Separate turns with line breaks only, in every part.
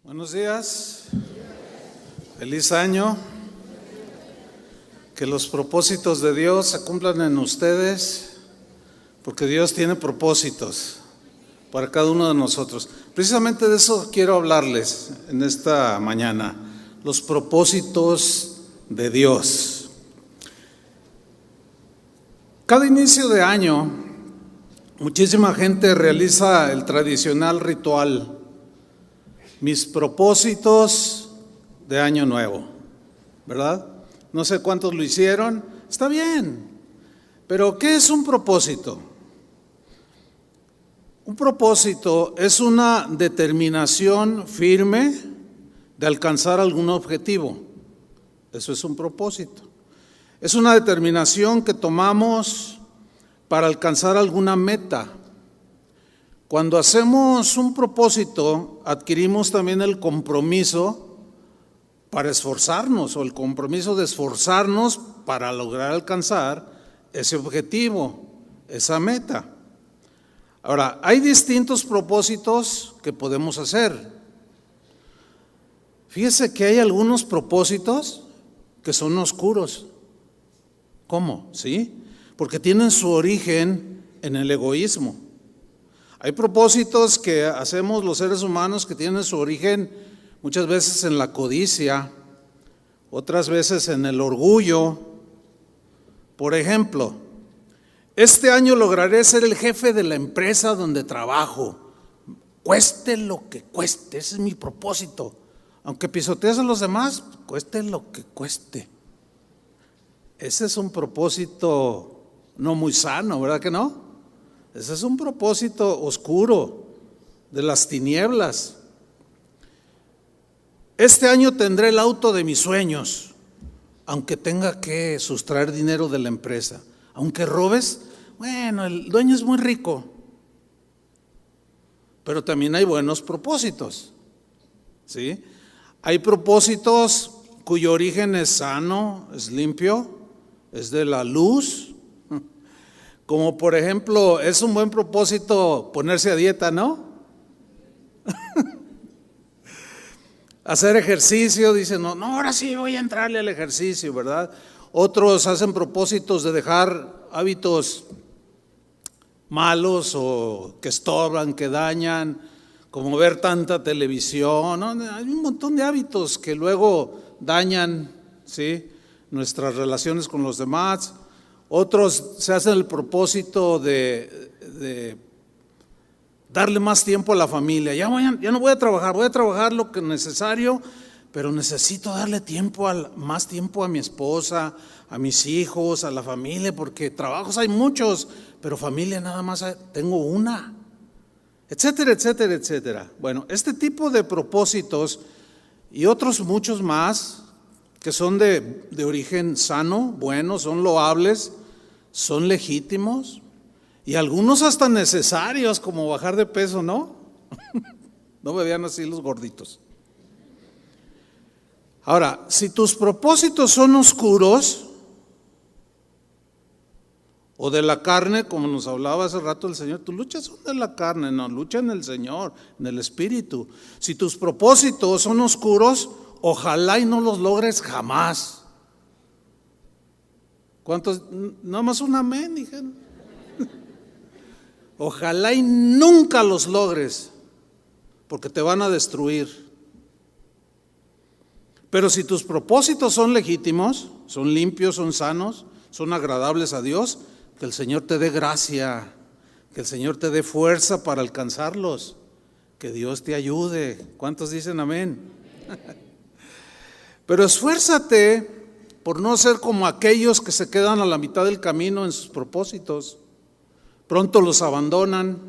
Buenos días, feliz año, que los propósitos de Dios se cumplan en ustedes, porque Dios tiene propósitos para cada uno de nosotros. Precisamente de eso quiero hablarles en esta mañana, los propósitos de Dios. Cada inicio de año, muchísima gente realiza el tradicional ritual, mis propósitos de año nuevo, ¿verdad? No sé cuántos lo hicieron, está bien, pero ¿qué es un propósito? Un propósito es una determinación firme de alcanzar algún objetivo, eso es un propósito. Es una determinación que tomamos para alcanzar alguna meta. Cuando hacemos un propósito, adquirimos también el compromiso para esforzarnos, o el compromiso de esforzarnos para lograr alcanzar ese objetivo, esa meta. Ahora, hay distintos propósitos que podemos hacer. Fíjese que hay algunos propósitos que son oscuros. ¿Cómo? ¿Sí? Porque tienen su origen en el egoísmo. Hay propósitos que hacemos los seres humanos que tienen su origen muchas veces en la codicia, otras veces en el orgullo. Por ejemplo, este año lograré ser el jefe de la empresa donde trabajo, cueste lo que cueste, ese es mi propósito. Aunque pisotees a los demás, cueste lo que cueste. Ese es un propósito no muy sano, ¿verdad que no? Ese es un propósito oscuro, de las tinieblas. Este año tendré el auto de mis sueños, aunque tenga que sustraer dinero de la empresa. Aunque robes, bueno, el dueño es muy rico, pero también hay buenos propósitos, ¿sí? Hay propósitos cuyo origen es sano, es limpio, es de la luz. Como por ejemplo, es un buen propósito ponerse a dieta, ¿no? Hacer ejercicio, dicen, no, ahora sí voy a entrarle al ejercicio, ¿verdad? Otros hacen propósitos de dejar hábitos malos o que estorban, que dañan, como ver tanta televisión, ¿no? Hay un montón de hábitos que luego dañan, ¿sí?, nuestras relaciones con los demás. Otros se hacen el propósito de darle más tiempo a la familia. Ya no voy a trabajar lo que es necesario, pero necesito darle más tiempo a mi esposa, a mis hijos, a la familia, porque trabajos hay muchos, pero familia nada más tengo una, etcétera, etcétera, etcétera. Bueno, este tipo de propósitos y otros muchos más que son de origen sano, buenos, son loables, son legítimos y algunos hasta necesarios, como bajar de peso, ¿no? No me vean así los gorditos. Ahora, si tus propósitos son oscuros o de la carne, como nos hablaba hace rato el Señor, tus luchas son de la carne, no, lucha en el Señor, en el Espíritu. Si tus propósitos son oscuros, ojalá y no los logres jamás. ¿Cuántos? Nada más un amén, dijeron. Ojalá y nunca los logres, porque te van a destruir. Pero si tus propósitos son legítimos, son limpios, son sanos, son agradables a Dios, que el Señor te dé gracia, que el Señor te dé fuerza para alcanzarlos, que Dios te ayude. ¿Cuántos dicen amén? Pero esfuérzate por no ser como aquellos que se quedan a la mitad del camino en sus propósitos. Pronto los abandonan.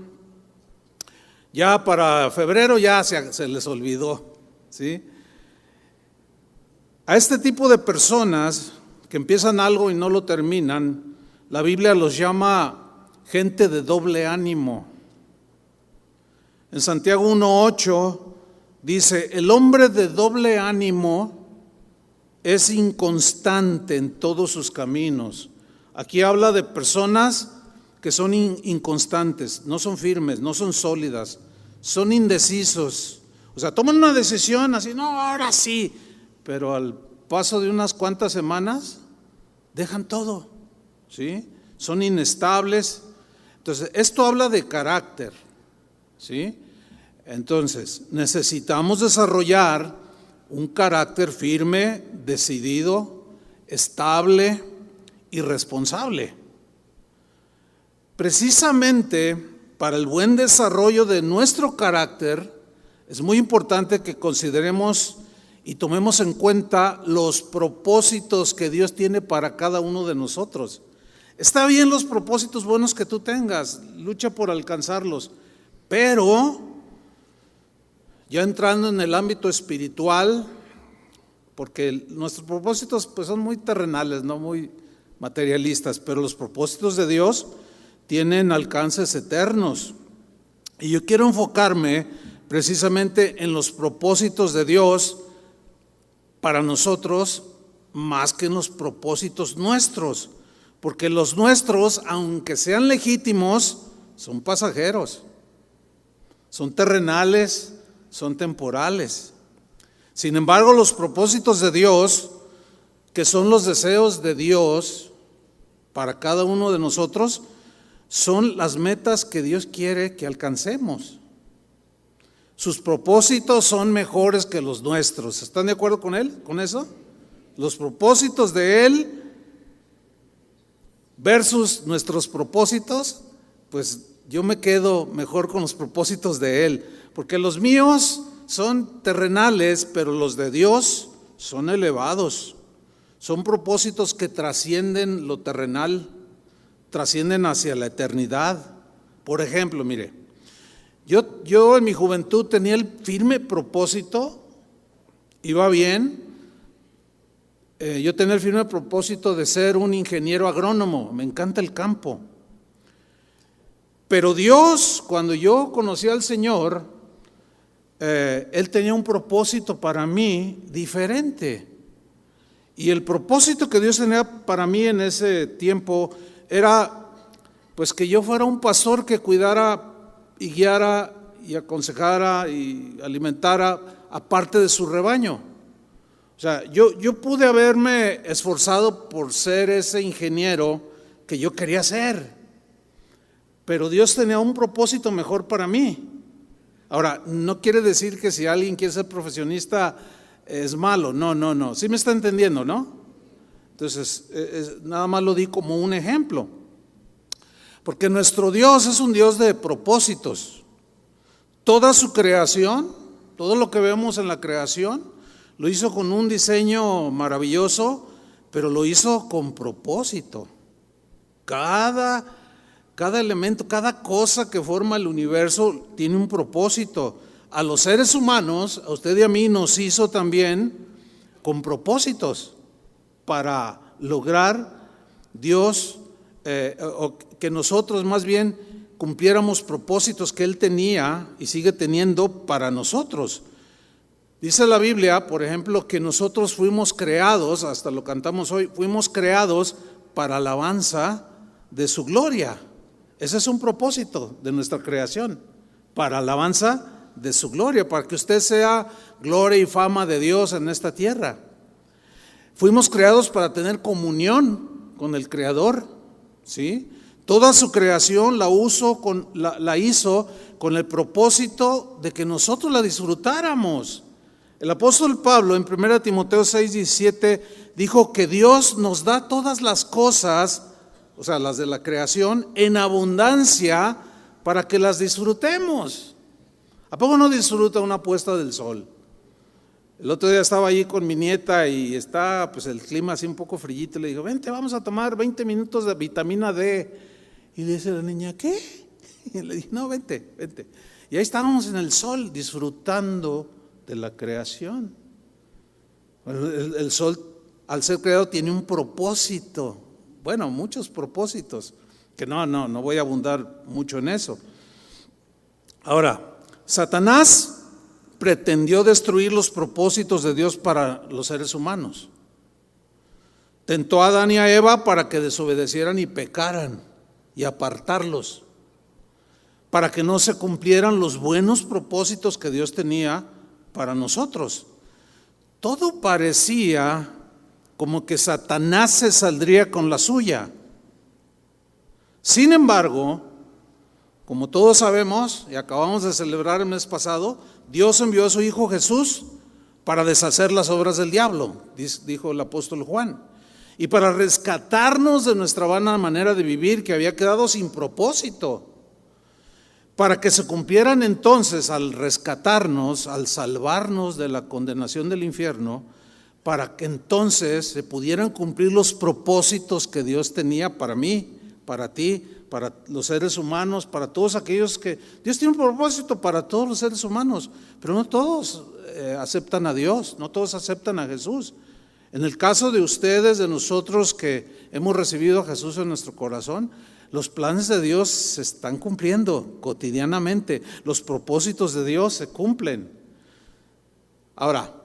Ya para febrero ya se les olvidó, ¿sí? A este tipo de personas que empiezan algo y no lo terminan, la Biblia los llama gente de doble ánimo. En Santiago 1:8 dice, el hombre de doble ánimo es inconstante en todos sus caminos. Aquí habla de personas que son inconstantes, no son firmes, no son sólidas, son indecisos O sea, toman una decisión así, no, ahora sí, pero al paso de unas cuantas semanas dejan todo, ¿sí? Son inestables. Entonces, esto habla de carácter, ¿sí? Entonces, necesitamos desarrollar un carácter firme, decidido, estable y responsable. Precisamente para el buen desarrollo de nuestro carácter, es muy importante que consideremos y tomemos en cuenta los propósitos que Dios tiene para cada uno de nosotros. Está bien los propósitos buenos que tú tengas, lucha por alcanzarlos, pero ya entrando en el ámbito espiritual, porque nuestros propósitos pues son muy terrenales, no muy materialistas, pero los propósitos de Dios tienen alcances eternos. Y yo quiero enfocarme precisamente en los propósitos de Dios para nosotros más que en los propósitos nuestros, porque los nuestros, aunque sean legítimos, son pasajeros, son terrenales, son temporales. Sin embargo, los propósitos de Dios, que son los deseos de Dios para cada uno de nosotros, son las metas que Dios quiere que alcancemos. Sus propósitos son mejores que los nuestros. ¿Están de acuerdo con él, con eso? Los propósitos de Él versus nuestros propósitos, pues yo me quedo mejor con los propósitos de Él, porque los míos son terrenales, pero los de Dios son elevados. Son propósitos que trascienden lo terrenal, trascienden hacia la eternidad. Por ejemplo, mire, yo en mi juventud tenía el firme propósito, iba bien, yo tenía el firme propósito de ser un ingeniero agrónomo, me encanta el campo. Pero Dios, cuando yo conocí al Señor, Él tenía un propósito para mí diferente. Y el propósito que Dios tenía para mí en ese tiempo era pues que yo fuera un pastor que cuidara y guiara y aconsejara y alimentara a parte de su rebaño. O sea, yo pude haberme esforzado por ser ese ingeniero que yo quería ser, pero Dios tenía un propósito mejor para mí. Ahora, no quiere decir que si alguien quiere ser profesionista es malo, no, ¿sí me está entendiendo, no? Entonces, nada más lo di como un ejemplo, porque nuestro Dios es un Dios de propósitos. Toda su creación, todo lo que vemos en la creación, lo hizo con un diseño maravilloso, pero lo hizo con propósito. Cada elemento, cada cosa que forma el universo tiene un propósito. A los seres humanos, a usted y a mí, nos hizo también con propósitos para lograr Dios, o que nosotros más bien cumpliéramos propósitos que Él tenía y sigue teniendo para nosotros. Dice la Biblia, por ejemplo, que nosotros fuimos creados, hasta lo cantamos hoy, fuimos creados para alabanza de su gloria. Ese es un propósito de nuestra creación, para alabanza de su gloria, para que usted sea gloria y fama de Dios en esta tierra. Fuimos creados para tener comunión con el Creador, ¿sí? Toda su creación la hizo con el propósito de que nosotros la disfrutáramos. El apóstol Pablo en 1 Timoteo 6:17 dijo que Dios nos da todas las cosas, o sea, las de la creación, en abundancia para que las disfrutemos. ¿A poco no disfruta una puesta del sol? El otro día estaba allí con mi nieta y está pues el clima así un poco frillito. Le digo, vente, vamos a tomar 20 minutos de vitamina D. Y le dice la niña, ¿qué? Y le dije, no, vente. Y ahí estábamos en el sol disfrutando de la creación. El sol, al ser creado, tiene un propósito. Bueno, muchos propósitos, que no voy a abundar mucho en eso. Ahora, Satanás pretendió destruir los propósitos de Dios para los seres humanos. Tentó a Adán y a Eva para que desobedecieran y pecaran y apartarlos, para que no se cumplieran los buenos propósitos que Dios tenía para nosotros. Todo parecía como que Satanás se saldría con la suya. Sin embargo, como todos sabemos, y acabamos de celebrar el mes pasado, Dios envió a su Hijo Jesús para deshacer las obras del diablo, dijo el apóstol Juan, y para rescatarnos de nuestra vana manera de vivir que había quedado sin propósito, para que se cumplieran entonces, al rescatarnos, al salvarnos de la condenación del infierno, para que entonces se pudieran cumplir los propósitos que Dios tenía para mí, para ti, para los seres humanos, para todos aquellos que... Dios tiene un propósito para todos los seres humanos, pero no todos aceptan a Dios, no todos aceptan a Jesús. En el caso de ustedes, de nosotros que hemos recibido a Jesús en nuestro corazón, los planes de Dios se están cumpliendo cotidianamente, los propósitos de Dios se cumplen. Ahora,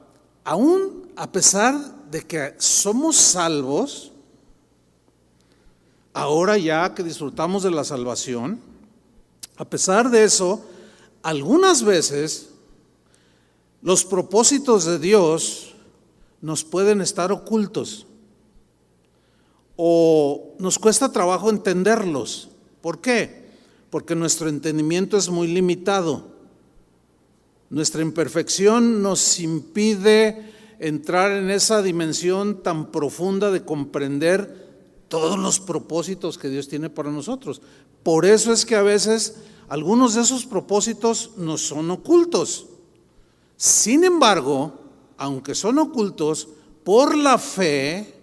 aún a pesar de que somos salvos, ahora ya que disfrutamos de la salvación, a pesar de eso, algunas veces los propósitos de Dios nos pueden estar ocultos o nos cuesta trabajo entenderlos. ¿Por qué? Porque nuestro entendimiento es muy limitado. Nuestra imperfección nos impide entrar en esa dimensión tan profunda de comprender todos los propósitos que Dios tiene para nosotros. Por eso es que a veces algunos de esos propósitos nos son ocultos. Sin embargo, aunque son ocultos, por la fe,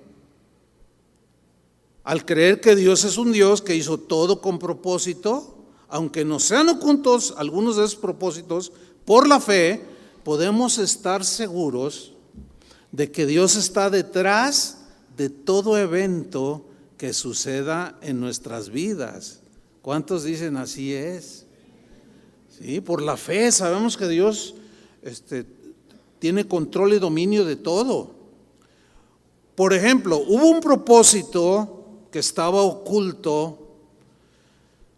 al creer que Dios es un Dios que hizo todo con propósito, aunque nos sean ocultos algunos de esos propósitos, por la fe podemos estar seguros de que Dios está detrás de todo evento que suceda en nuestras vidas. ¿Cuántos dicen así es? Sí, por la fe sabemos que Dios tiene control y dominio de todo. Por ejemplo, hubo un propósito que estaba oculto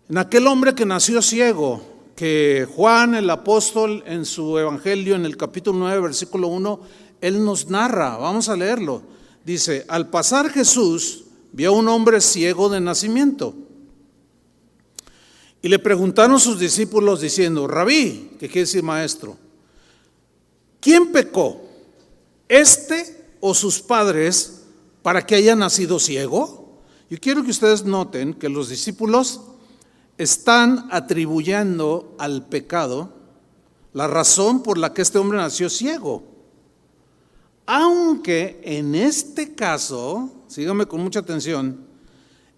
en aquel hombre que nació ciego, que Juan el apóstol en su evangelio en el capítulo 9 versículo 1, él nos narra. Vamos a leerlo. Dice: al pasar Jesús vio a un hombre ciego de nacimiento y le preguntaron sus discípulos diciendo: Rabí, que quiere decir maestro, ¿quién pecó, este o sus padres, para que haya nacido ciego? Yo quiero que ustedes noten que los discípulos están atribuyendo al pecado la razón por la que este hombre nació ciego. Aunque en este caso, síganme con mucha atención,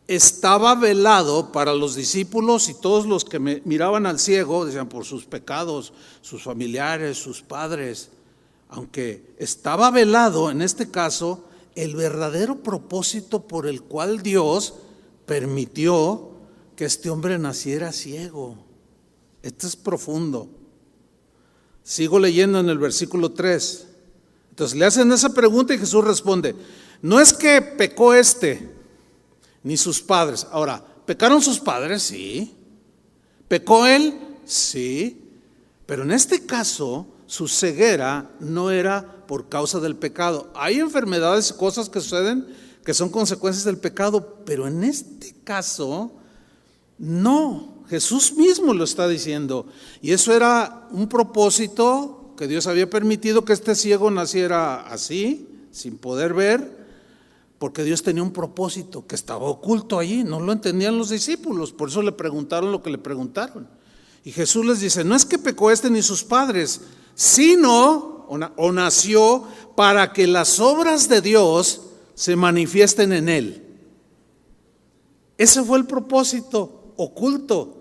estaba velado para los discípulos y todos los que miraban al ciego, decían por sus pecados, sus familiares, sus padres. Aunque estaba velado en este caso, el verdadero propósito por el cual Dios permitió que este hombre naciera ciego. Esto es profundo. Sigo leyendo en el versículo 3. Entonces le hacen esa pregunta y Jesús responde: no es que pecó ni sus padres. Ahora, ¿pecaron sus padres? Sí. ¿Pecó él? Sí. Pero en este caso, su ceguera no era por causa del pecado. Hay enfermedades y cosas que suceden que son consecuencias del pecado, pero en este caso, no. Jesús mismo lo está diciendo. Y eso era un propósito que Dios había permitido que este ciego naciera así, sin poder ver, porque Dios tenía un propósito que estaba oculto allí. No lo entendían los discípulos, por eso le preguntaron lo que le preguntaron. Y Jesús les dice: no es que pecó ni sus padres, sino o nació para que las obras de Dios se manifiesten en él. Ese fue el propósito oculto.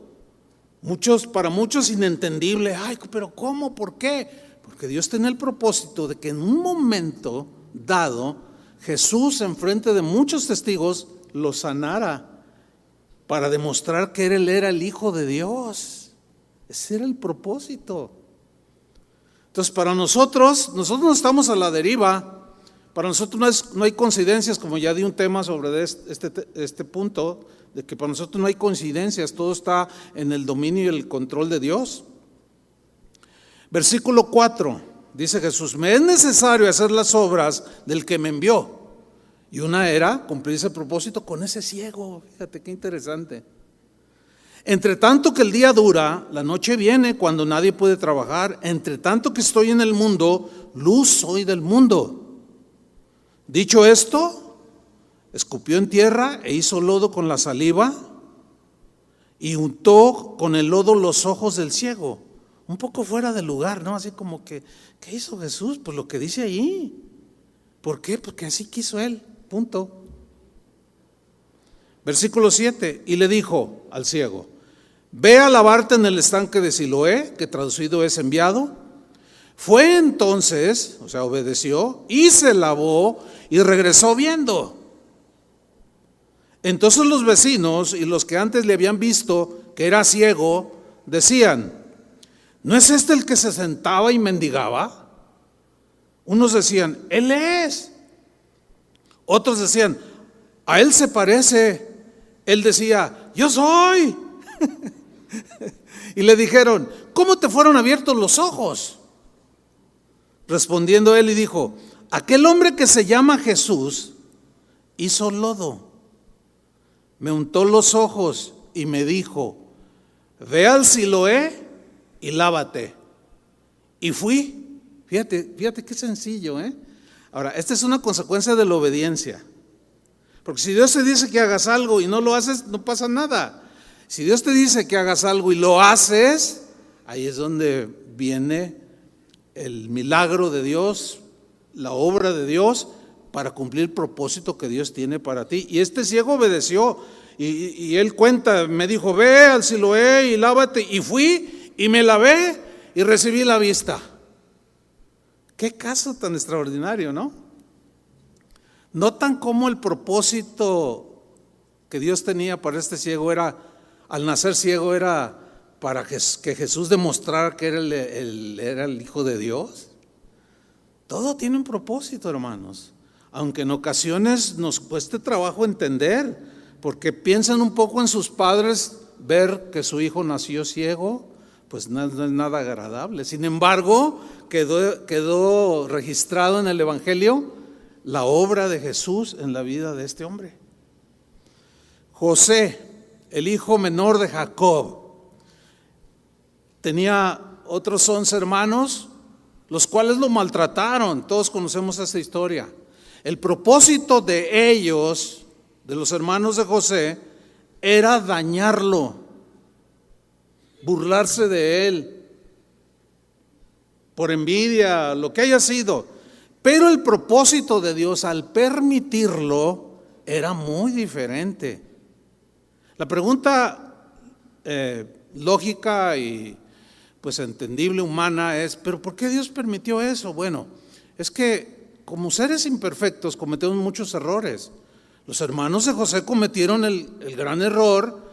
Para muchos inentendible. Ay, pero ¿cómo? ¿Por qué? Porque Dios tenía el propósito de que en un momento dado Jesús, en frente de muchos testigos, lo sanara para demostrar que él era el Hijo de Dios. Ese era el propósito. Entonces, para nosotros no estamos a la deriva. Para nosotros no hay coincidencias, como ya di un tema sobre este punto, de que para nosotros no hay coincidencias, todo está en el dominio y el control de Dios. Versículo 4 dice Jesús, me es necesario hacer las obras del que me envió. Y una era cumplir ese propósito con ese ciego. Fíjate qué interesante. Entre tanto que el día dura, la noche viene cuando nadie puede trabajar. Entre tanto que estoy en el mundo, luz soy del mundo. Dicho esto, escupió en tierra e hizo lodo con la saliva y untó con el lodo los ojos del ciego. Un poco fuera de lugar, ¿no? Así como que, ¿qué hizo Jesús? Pues lo que dice ahí. ¿Por qué? Porque así quiso Él, punto. Versículo 7, y le dijo al ciego, ve a lavarte en el estanque de Siloé, que traducido es enviado. Fue entonces, o sea, obedeció, y se lavó y regresó viendo. Entonces los vecinos y los que antes le habían visto que era ciego, decían, ¿no es este el que se sentaba y mendigaba? Unos decían, él es. Otros decían, a él se parece. Él decía, yo soy. Y le dijeron, ¿cómo te fueron abiertos los ojos? Respondiendo él y dijo, aquel hombre que se llama Jesús hizo lodo, me untó los ojos y me dijo, ve al Siloé y lávate. Y fui. Fíjate qué sencillo, ¿eh? Ahora, esta es una consecuencia de la obediencia. Porque si Dios te dice que hagas algo y no lo haces, no pasa nada. Si Dios te dice que hagas algo y lo haces, ahí es donde viene el milagro de Dios, la obra de Dios para cumplir el propósito que Dios tiene para ti. Y este ciego obedeció y él cuenta, me dijo, ve al Siloé y lávate. Y fui y me lavé y recibí la vista. Qué caso tan extraordinario, ¿no? Notan cómo el propósito que Dios tenía para este ciego era, al nacer ciego, era para que Jesús demostrara que era el Hijo de Dios. Todo tiene un propósito, hermanos, aunque en ocasiones nos cueste trabajo entender, porque piensan un poco en sus padres, ver que su hijo nació ciego, pues no es nada agradable. Sin embargo, quedó registrado en el Evangelio la obra de Jesús en la vida de este hombre. José, el hijo menor de Jacob, tenía otros 11 hermanos, los cuales lo maltrataron. Todos conocemos esa historia. El propósito de ellos, de los hermanos de José, era dañarlo, burlarse de él, por envidia, lo que haya sido. Pero el propósito de Dios, al permitirlo, era muy diferente. La pregunta lógica y pues entendible, humana, es, ¿pero por qué Dios permitió eso? Bueno, es que como seres imperfectos cometemos muchos errores. Los hermanos de José cometieron el gran error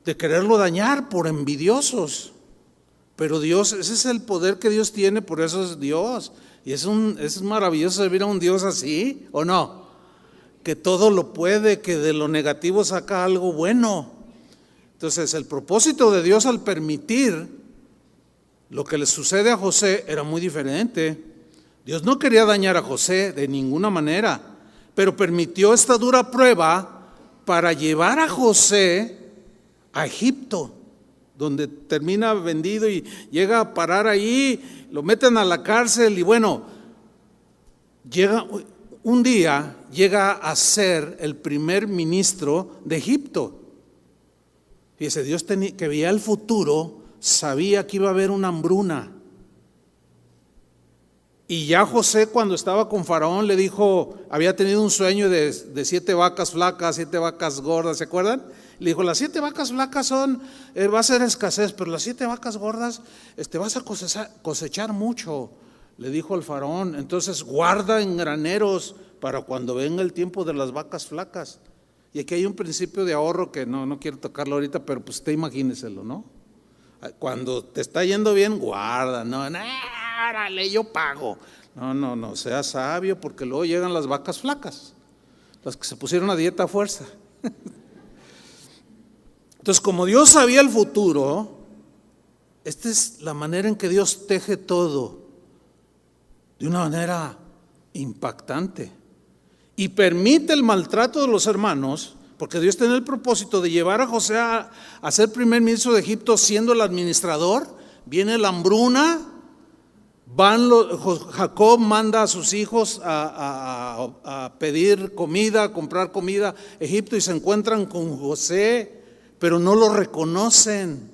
de quererlo dañar por envidiosos. Pero Dios, ese es el poder que Dios tiene, por eso es Dios. Y es maravilloso servir a un Dios así, ¿o no? Que todo lo puede, que de lo negativo saca algo bueno. Entonces, el propósito de Dios al permitir lo que le sucede a José era muy diferente. Dios no quería dañar a José de ninguna manera, pero permitió esta dura prueba para llevar a José a Egipto, donde termina vendido y llega a parar ahí, lo meten a la cárcel y bueno, un día llega a ser el primer ministro de Egipto. Fíjese, Dios que veía el futuro, sabía que iba a haber una hambruna. Y ya José, cuando estaba con Faraón, le dijo, había tenido un sueño de 7 vacas flacas, 7 vacas gordas, ¿se acuerdan? Le dijo, las 7 vacas flacas va a ser escasez, pero las 7 vacas gordas vas a cosechar mucho, le dijo al Faraón. Entonces guarda en graneros para cuando venga el tiempo de las vacas flacas. Y aquí hay un principio de ahorro que no quiero tocarlo ahorita, pero pues usted imagíneselo, ¿no? Cuando te está yendo bien, guarda, no, órale, yo pago. No, sea sabio, porque luego llegan las vacas flacas, las que se pusieron a dieta a fuerza. Entonces, como Dios sabía el futuro, esta es la manera en que Dios teje todo de una manera impactante y permite el maltrato de los hermanos, porque Dios tiene el propósito de llevar a José a ser primer ministro de Egipto siendo el administrador. Viene la hambruna, Jacob manda a sus hijos a pedir comida, a comprar comida a Egipto, y se encuentran con José, pero no lo reconocen.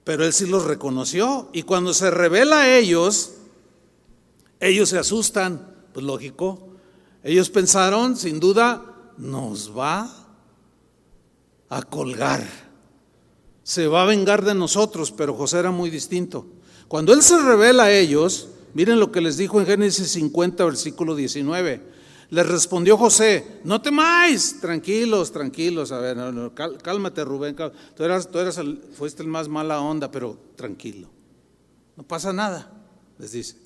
Pero él sí los reconoció, y cuando se revela a ellos se asustan. Pues lógico, ellos pensaron, sin duda, nos va a colgar, se va a vengar de nosotros. Pero José era muy distinto. Cuando él se revela a ellos, miren lo que les dijo en Génesis 50, versículo 19. Les respondió José: no temáis, tranquilos, a ver, cálmate, Rubén, fuiste el más mala onda, pero tranquilo, no pasa nada, les dice.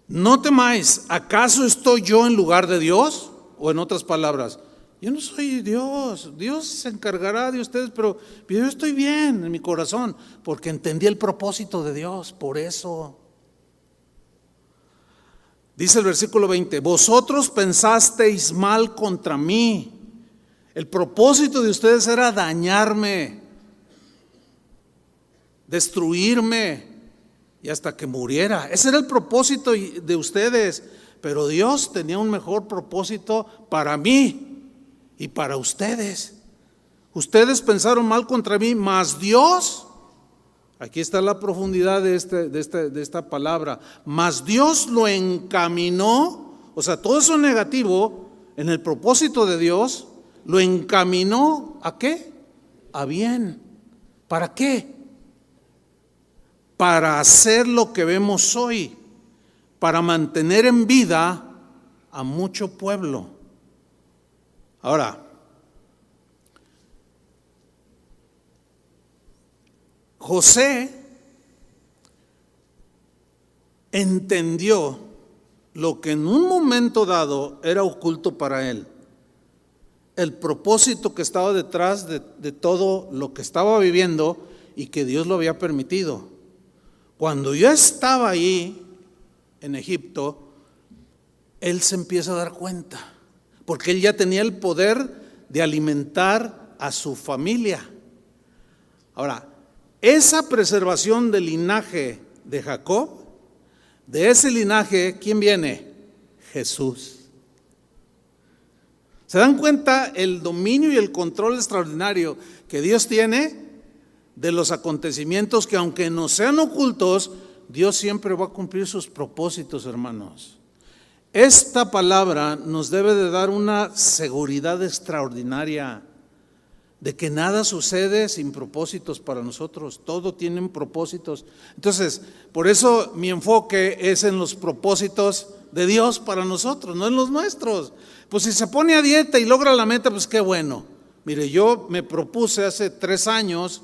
No temáis, ¿acaso estoy yo en lugar de Dios? O en otras palabras, yo no soy Dios, Dios se encargará de ustedes, pero yo estoy bien en mi corazón, porque entendí el propósito de Dios. Por eso dice el versículo 20: vosotros pensasteis mal contra mí. El propósito de ustedes era dañarme, destruirme, y hasta que muriera. Ese era el propósito de ustedes. Pero Dios tenía un mejor propósito para mí y para ustedes. Ustedes pensaron mal contra mí, mas Dios, aquí está la profundidad de esta palabra, mas Dios lo encaminó. O sea, todo eso negativo, en el propósito de Dios, lo encaminó ¿a qué? A bien. ¿Para qué? Para hacer lo que vemos hoy, para mantener en vida a mucho pueblo. Ahora, José entendió lo que en un momento dado era oculto para él, el propósito que estaba detrás de todo lo que estaba viviendo y que Dios lo había permitido. Cuando yo estaba ahí en Egipto, él se empieza a dar cuenta, porque él ya tenía el poder de alimentar a su familia. Ahora, esa preservación del linaje de Jacob, de ese linaje, ¿quién viene? Jesús. ¿Se dan cuenta el dominio y el control extraordinario que Dios tiene de los acontecimientos que, aunque nos sean ocultos, Dios siempre va a cumplir sus propósitos, hermanos? Esta palabra nos debe de dar una seguridad extraordinaria de que nada sucede sin propósitos para nosotros. Todo tiene propósitos. Entonces, por eso mi enfoque es en los propósitos de Dios para nosotros, no en los nuestros. Pues si se pone a dieta y logra la meta, pues qué bueno. Mire, yo me propuse hace 3 años,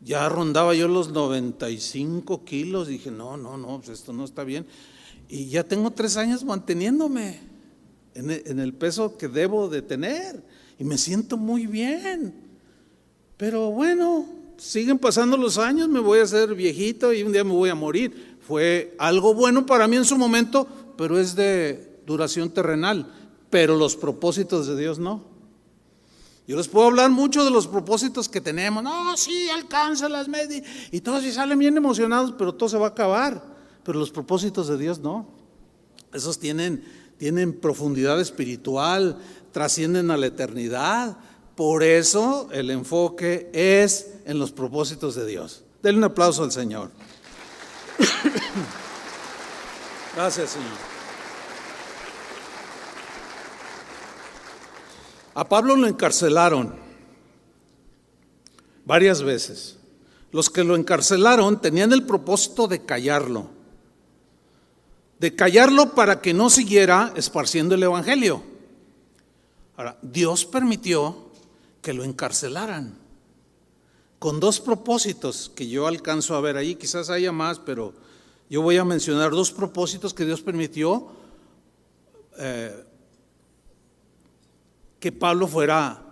ya rondaba yo los 95 kilos, dije no, pues esto no está bien. Y ya tengo 3 años manteniéndome en el peso que debo de tener, y me siento muy bien. Pero bueno, siguen pasando los años, me voy a hacer viejito y un día me voy a morir. Fue algo bueno para mí en su momento, pero es de duración terrenal. Pero los propósitos de Dios no. Yo les puedo hablar mucho de los propósitos que tenemos. No, sí, alcanza las medias, y todos sí salen bien emocionados, pero todo se va a acabar. Pero los propósitos de Dios no. Esos tienen profundidad espiritual, trascienden a la eternidad. Por eso el enfoque es en los propósitos de Dios. Denle un aplauso al Señor. Gracias, Señor. A Pablo lo encarcelaron varias veces. Los que lo encarcelaron tenían el propósito de callarlo para que no siguiera esparciendo el evangelio. Ahora, Dios permitió que lo encarcelaran con 2 propósitos que yo alcanzo a ver ahí. Quizás haya más, pero yo voy a mencionar 2 propósitos que Dios permitió que Pablo fuera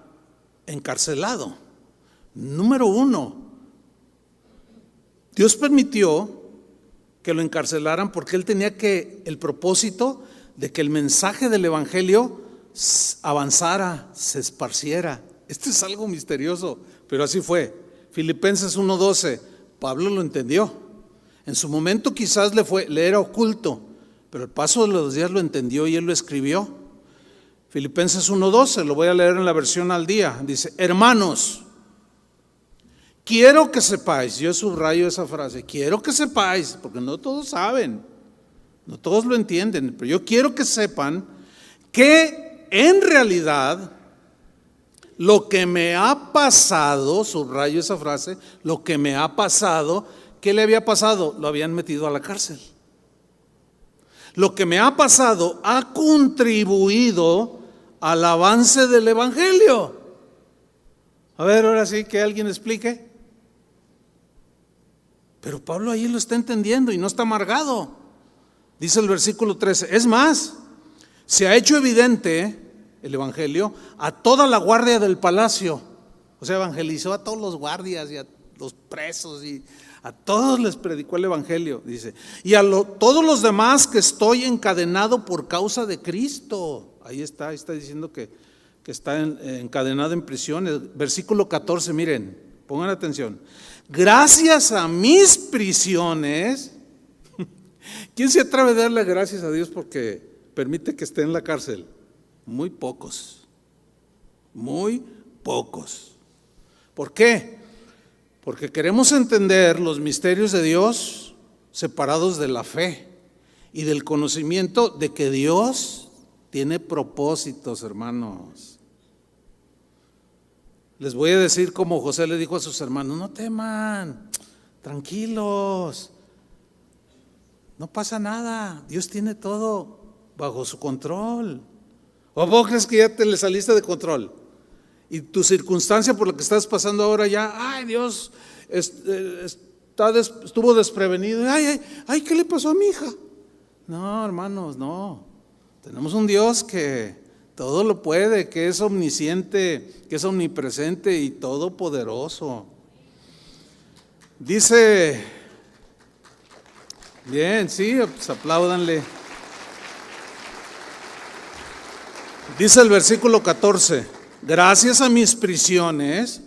encarcelado. Número 1, Dios permitió que lo encarcelaran porque él tenía el propósito de que el mensaje del evangelio avanzara, se esparciera. Esto es algo misterioso, pero así fue. Filipenses 1:12, Pablo lo entendió. En su momento quizás le era oculto, pero el paso de los días lo entendió y él lo escribió. Filipenses 1:12, lo voy a leer en la versión al día. Dice: hermanos, quiero que sepáis, yo subrayo esa frase, quiero que sepáis, porque no todos saben, no todos lo entienden, pero yo quiero que sepan que en realidad lo que me ha pasado, subrayo esa frase, lo que me ha pasado, ¿qué le había pasado? Lo habían metido a la cárcel. Lo que me ha pasado ha contribuido al avance del evangelio. A ver, ahora sí, que alguien explique. Pero Pablo ahí lo está entendiendo y no está amargado. Dice el versículo 13, es más, se ha hecho evidente el evangelio a toda la guardia del palacio. O sea, evangelizó a todos los guardias y a los presos y a todos les predicó el evangelio, dice. Y a todos los demás que estoy encadenado por causa de Cristo. Ahí está diciendo que está encadenado en prisiones. Versículo 14, miren, pongan atención. Gracias a mis prisiones. ¿Quién se atreve a darle gracias a Dios porque permite que esté en la cárcel? Muy pocos, muy pocos. ¿Por qué? Porque queremos entender los misterios de Dios separados de la fe y del conocimiento de que Dios tiene propósitos, hermanos. Les voy a decir como José le dijo a sus hermanos: no teman, tranquilos, no pasa nada, Dios tiene todo bajo su control. ¿O vos crees que ya te le saliste de control? Y tu circunstancia por la que estás pasando ahora ya, ay, Dios estuvo desprevenido. Ay, ¿qué le pasó a mi hija? No, hermanos, no. Tenemos un Dios que todo lo puede, que es omnisciente, que es omnipresente y todopoderoso. Dice, bien, sí, pues apláudanle. Dice el versículo 14, gracias a mis prisiones,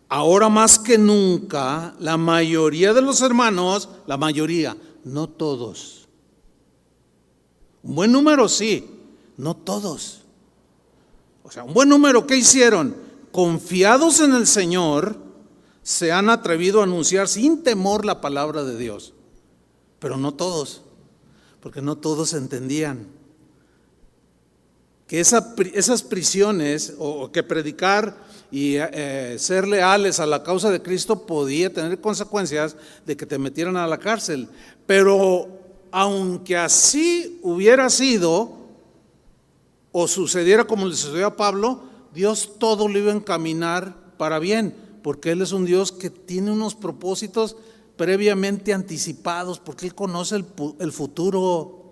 ahora más que nunca, la mayoría de los hermanos, la mayoría, no todos, un buen número sí, no todos. O sea, un buen número, ¿qué hicieron? Confiados en el Señor, se han atrevido a anunciar sin temor la palabra de Dios. Pero no todos, porque no todos entendían que esas prisiones o que predicar y ser leales a la causa de Cristo podía tener consecuencias de que te metieran a la cárcel. Pero aunque así hubiera sido o sucediera como le sucedió a Pablo, Dios todo lo iba a encaminar para bien, porque Él es un Dios que tiene unos propósitos previamente anticipados, porque Él conoce el futuro.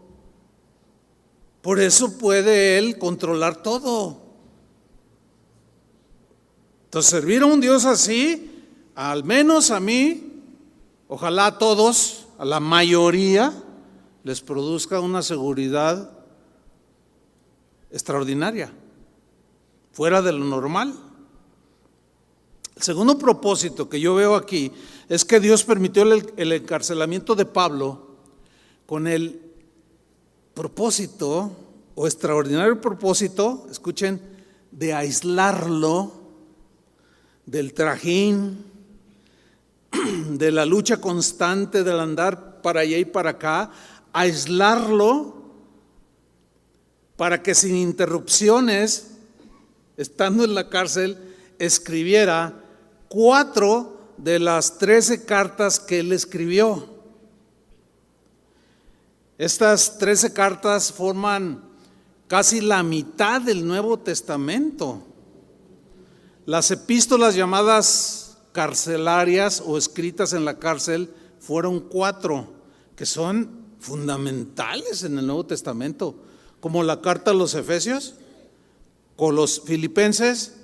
Por eso puede Él controlar todo. Entonces, servir a un Dios así, al menos a mí, ojalá a todos, a la mayoría, les produzca una seguridad extraordinaria, fuera de lo normal. El segundo propósito que yo veo aquí es que Dios permitió el encarcelamiento de Pablo con el propósito o extraordinario propósito, escuchen, de aislarlo del trajín, de la lucha constante del andar para allá y para acá, aislarlo para que sin interrupciones, estando en la cárcel, escribiera 4 de las 13 cartas que él escribió. Estas 13 cartas forman casi la mitad del Nuevo Testamento. Las epístolas llamadas carcelarias o escritas en la cárcel fueron 4, que son fundamentales en el Nuevo Testamento, como la carta a los Efesios, con los Filipenses,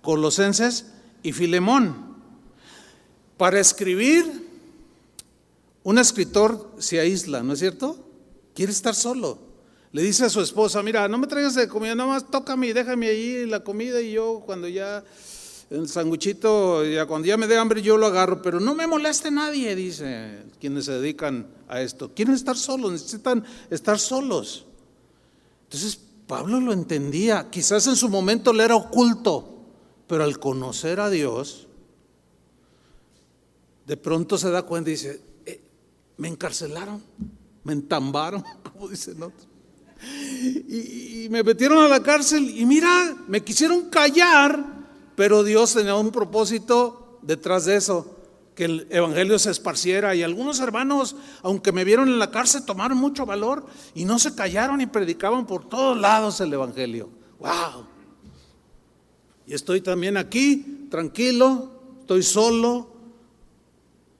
Colosenses y Filemón. Para escribir Un escritor se aísla, ¿no es cierto? Quiere estar solo. Le dice a su esposa: mira, no me traigas de comida, nada más tócame y déjame ahí la comida, y yo cuando ya el sanguchito, ya cuando ya me dé hambre yo lo agarro, pero no me moleste nadie, dice quienes se dedican a esto. Quieren estar solos, necesitan estar solos. Entonces Pablo lo entendía, quizás en su momento le era oculto, pero al conocer a Dios, de pronto se da cuenta y dice: me encarcelaron, me entambaron, como dicen otros, y me metieron a la cárcel, y mira, me quisieron callar, pero Dios tenía un propósito detrás de eso, que el evangelio se esparciera. Y algunos hermanos, aunque me vieron en la cárcel, tomaron mucho valor y no se callaron y predicaban por todos lados el evangelio. ¡Wow! Y estoy también aquí, tranquilo, estoy solo,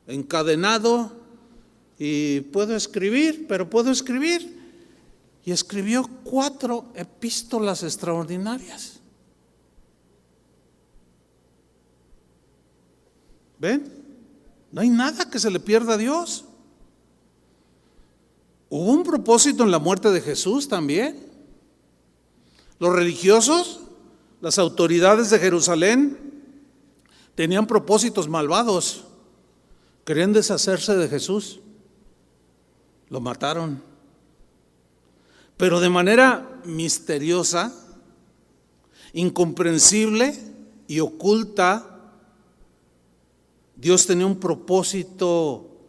encadenado, y puedo escribir, pero puedo escribir. Y escribió 4 epístolas extraordinarias. ¿Ven? No hay nada que se le pierda a Dios. Hubo un propósito en la muerte de Jesús también. Los religiosos, las autoridades de Jerusalén, tenían propósitos malvados. Querían deshacerse de Jesús. Lo mataron. Pero de manera misteriosa, incomprensible y oculta, Dios tenía un propósito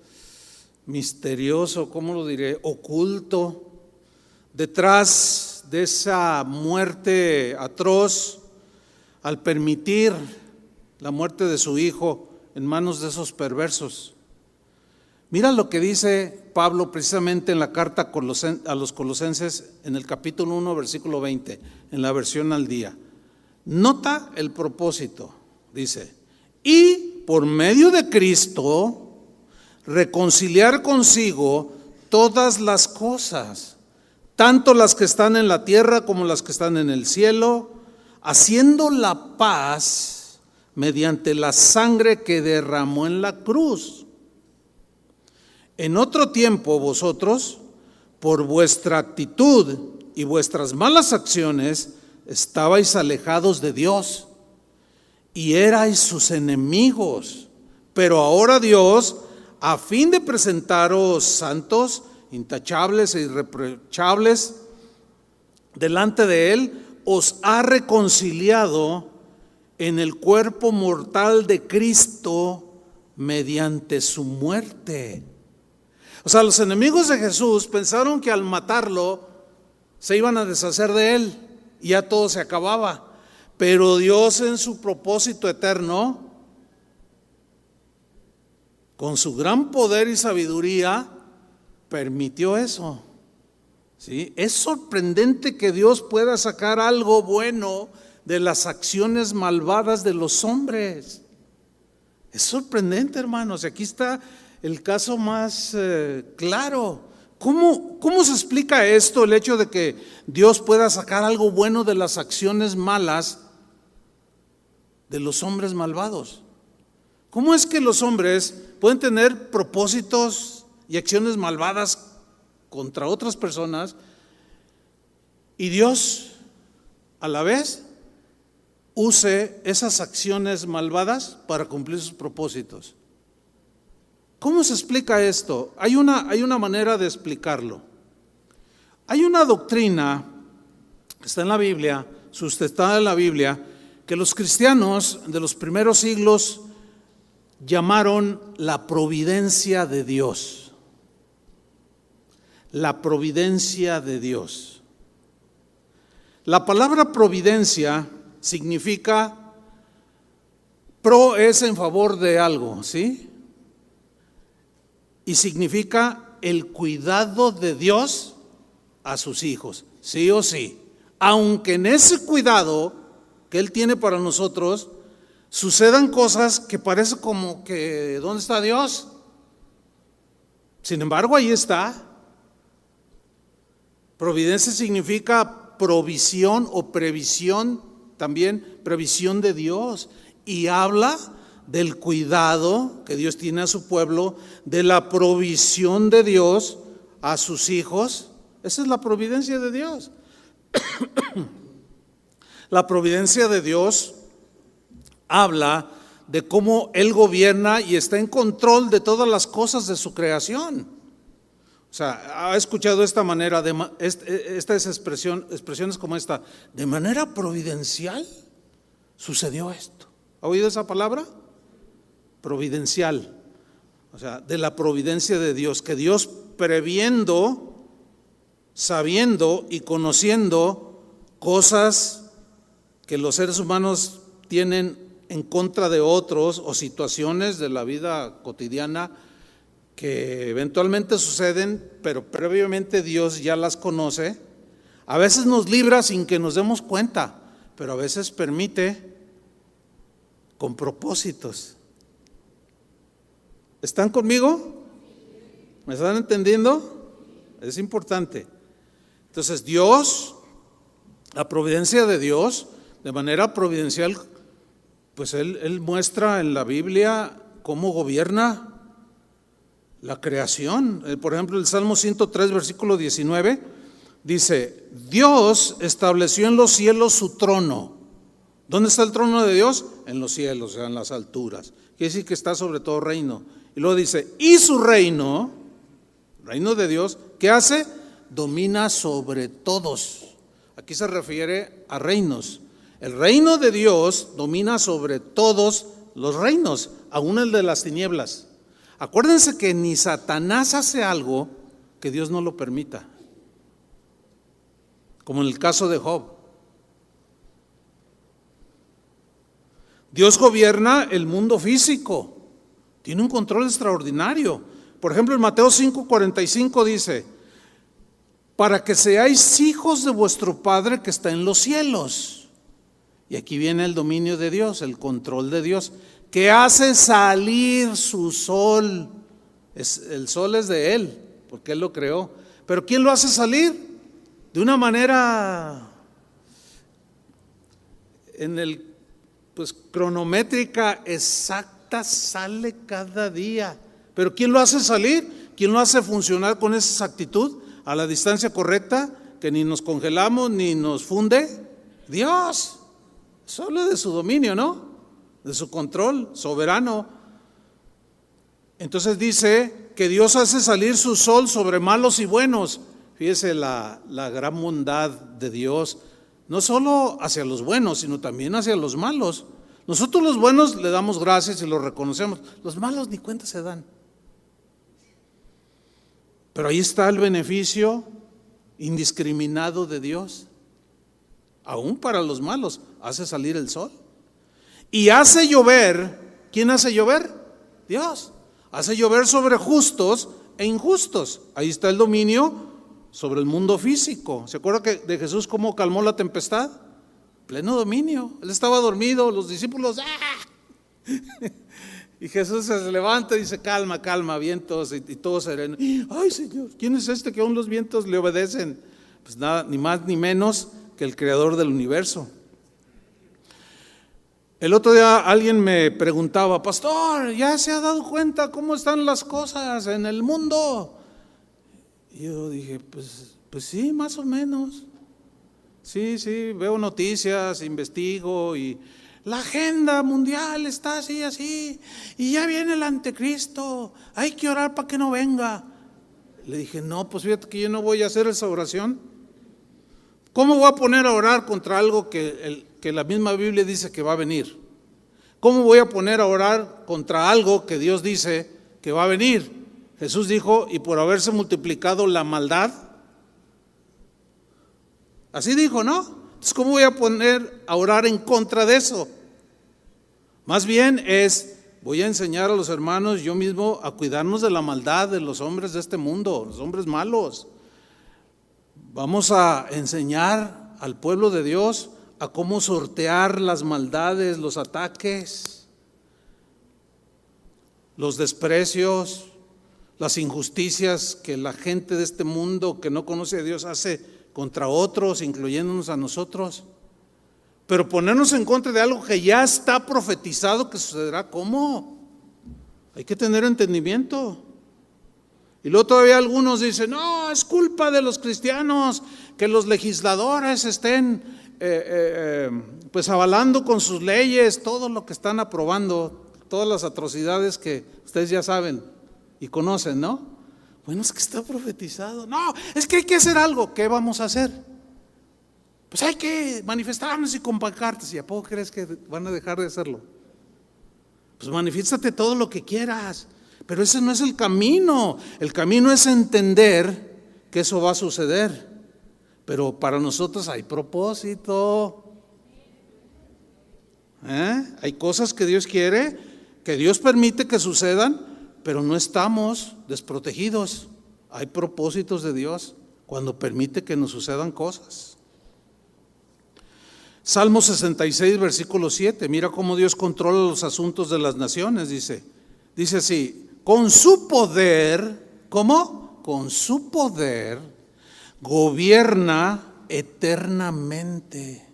misterioso, ¿cómo lo diré? Oculto, detrás de esa muerte atroz, al permitir la muerte de su hijo en manos de esos perversos. Mira lo que dice Pablo precisamente en la carta a los Colosenses, en el capítulo 1, versículo 20, en la versión al día. Nota el propósito, dice: y por medio de Cristo reconciliar consigo todas las cosas, tanto las que están en la tierra como las que están en el cielo, haciendo la paz mediante la sangre que derramó en la cruz. En otro tiempo vosotros, por vuestra actitud y vuestras malas acciones, estabais alejados de Dios y erais sus enemigos. Pero ahora Dios, a fin de presentaros santos, intachables e irreprochables delante de Él, os ha reconciliado en el cuerpo mortal de Cristo mediante su muerte. O sea, los enemigos de Jesús pensaron que al matarlo se iban a deshacer de Él y ya todo se acababa. Pero Dios, en su propósito eterno, con su gran poder y sabiduría, permitió eso. ¿Sí? Es sorprendente que Dios pueda sacar algo bueno de las acciones malvadas de los hombres. Es sorprendente, hermanos. Aquí está el caso más claro. ¿Cómo se explica esto, el hecho de que Dios pueda sacar algo bueno de las acciones malas de los hombres malvados? ¿Cómo es que los hombres pueden tener propósitos y acciones malvadas contra otras personas y Dios a la vez use esas acciones malvadas para cumplir sus propósitos? ¿Cómo se explica esto? Hay una manera de explicarlo. Hay una doctrina que está en la Biblia, sustentada en la Biblia, que los cristianos de los primeros siglos llamaron la providencia de Dios. La providencia de Dios. La palabra providencia significa, pro es en favor de algo, ¿sí? Y significa el cuidado de Dios a sus hijos, sí o sí. Aunque en ese cuidado que Él tiene para nosotros sucedan cosas que parece como que ¿dónde está Dios? Sin embargo, ahí está. Providencia significa provisión o previsión, también previsión de Dios, y habla del cuidado que Dios tiene a su pueblo, de la provisión de Dios a sus hijos. Esa es la providencia de Dios. La providencia de Dios habla de cómo Él gobierna y está en control de todas las cosas de su creación. O sea, ha escuchado de esta manera, estas expresiones como esta: de manera providencial sucedió esto. ¿Ha oído esa palabra? Providencial. O sea, de la providencia de Dios, que Dios previendo, sabiendo y conociendo cosas que los seres humanos tienen en contra de otros, o situaciones de la vida cotidiana que eventualmente suceden, pero previamente Dios ya las conoce. A veces nos libra sin que nos demos cuenta, pero a veces permite con propósitos. ¿Están conmigo? ¿Me están entendiendo? Es importante. Entonces Dios, la providencia de Dios, de manera providencial, pues Él muestra en la Biblia cómo gobierna la creación. Por ejemplo, el Salmo 103, versículo 19, dice: Dios estableció en los cielos su trono. ¿Dónde está el trono de Dios? En los cielos, o sea, en las alturas. Quiere decir que está sobre todo reino. Y luego dice: y su reino, reino de Dios, ¿qué hace? Domina sobre todos. Aquí se refiere a reinos. El reino de Dios domina sobre todos los reinos, aún el de las tinieblas. Acuérdense que ni Satanás hace algo que Dios no lo permita, como en el caso de Job. Dios gobierna el mundo físico, tiene un control extraordinario. Por ejemplo, en Mateo 5:45 dice: para que seáis hijos de vuestro Padre que está en los cielos. Y aquí viene el dominio de Dios, el control de Dios, que hace salir su sol. El sol es de Él, porque Él lo creó. Pero ¿quién lo hace salir? De una manera cronométrica exacta, sale cada día. Pero ¿quién lo hace salir? ¿Quién lo hace funcionar con esa exactitud, a la distancia correcta, que ni nos congelamos ni nos funde? Dios. Solo de su dominio, ¿no? De su control soberano. Entonces dice que Dios hace salir su sol sobre malos y buenos. Fíjese la gran bondad de Dios, no solo hacia los buenos, sino también hacia los malos. Nosotros los buenos le damos gracias y los reconocemos. Los malos ni cuenta se dan. Pero ahí está el beneficio indiscriminado de Dios. Aún para los malos hace salir el sol y hace llover. ¿Quién hace llover? Dios. Hace llover sobre justos e injustos. Ahí está el dominio sobre el mundo físico. ¿Se acuerda de Jesús cómo calmó la tempestad? Pleno dominio. Él estaba dormido, los discípulos ¡ah! Y Jesús se levanta y dice: calma, calma, vientos, y todo sereno. Ay, Señor, ¿quién es este que aún los vientos le obedecen? Pues nada, ni más ni menos que el creador del universo. El otro día alguien me preguntaba: pastor, ¿ya se ha dado cuenta cómo están las cosas en el mundo? Y yo dije, pues sí, más o menos. Sí, veo noticias, investigo, y la agenda mundial está así, y ya viene el anticristo, hay que orar para que no venga. Le dije: no, pues fíjate que yo no voy a hacer esa oración. ¿Cómo voy a poner a orar contra algo que la misma Biblia dice que va a venir? ¿Cómo voy a poner a orar contra algo que Dios dice que va a venir? Jesús dijo: y por haberse multiplicado la maldad. Así dijo, ¿no? Entonces, ¿cómo voy a poner a orar en contra de eso? Más bien voy a enseñar a los hermanos, yo mismo, a cuidarnos de la maldad de los hombres de este mundo, los hombres malos. Vamos a enseñar al pueblo de Dios a cómo sortear las maldades, los ataques, los desprecios, las injusticias que la gente de este mundo que no conoce a Dios hace contra otros, incluyéndonos a nosotros. Pero ponernos en contra de algo que ya está profetizado que sucederá, ¿cómo? Hay que tener entendimiento. Y luego todavía algunos dicen, no, es culpa de los cristianos que los legisladores estén pues avalando con sus leyes todo lo que están aprobando, todas las atrocidades que ustedes ya saben y conocen, ¿no? Bueno, es que está profetizado. No, es que hay que hacer algo. ¿Qué vamos a hacer? Pues hay que manifestarnos y con pancartas. ¿Y a poco crees que van a dejar de hacerlo? Pues manifiéstate todo lo que quieras. Pero ese no es el camino. El camino es entender que eso va a suceder. Pero para nosotros hay propósito. Hay cosas que Dios quiere, que Dios permite que sucedan, pero no estamos desprotegidos. Hay propósitos de Dios cuando permite que nos sucedan cosas. Salmo 66, versículo 7. Mira cómo Dios controla los asuntos de las naciones. Dice así: con su poder, ¿cómo? Con su poder gobierna eternamente.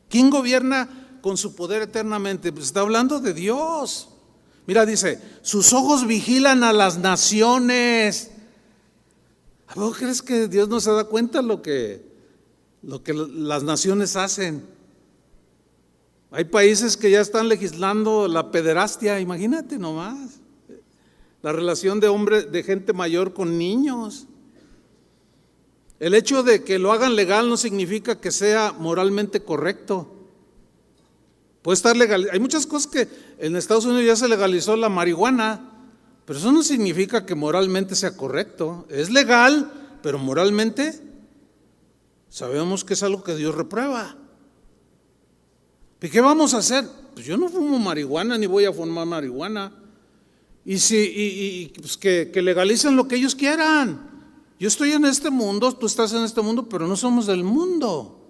¿Quién gobierna con su poder eternamente? Pues está hablando de Dios. Mira, dice, sus ojos vigilan a las naciones. ¿A vos crees que Dios no se da cuenta lo que las naciones hacen? Hay países que ya están legislando la pederastia, imagínate nomás. La relación de gente mayor con niños. El hecho de que lo hagan legal no significa que sea moralmente correcto. Puede estar legal. Hay muchas cosas que en Estados Unidos ya se legalizó la marihuana, pero eso no significa que moralmente sea correcto. Es legal, pero moralmente sabemos que es algo que Dios reprueba. ¿Y qué vamos a hacer? Pues yo no fumo marihuana ni voy a fumar marihuana. Y pues que legalicen lo que ellos quieran. Yo estoy en este mundo, tú estás en este mundo, pero no somos del mundo.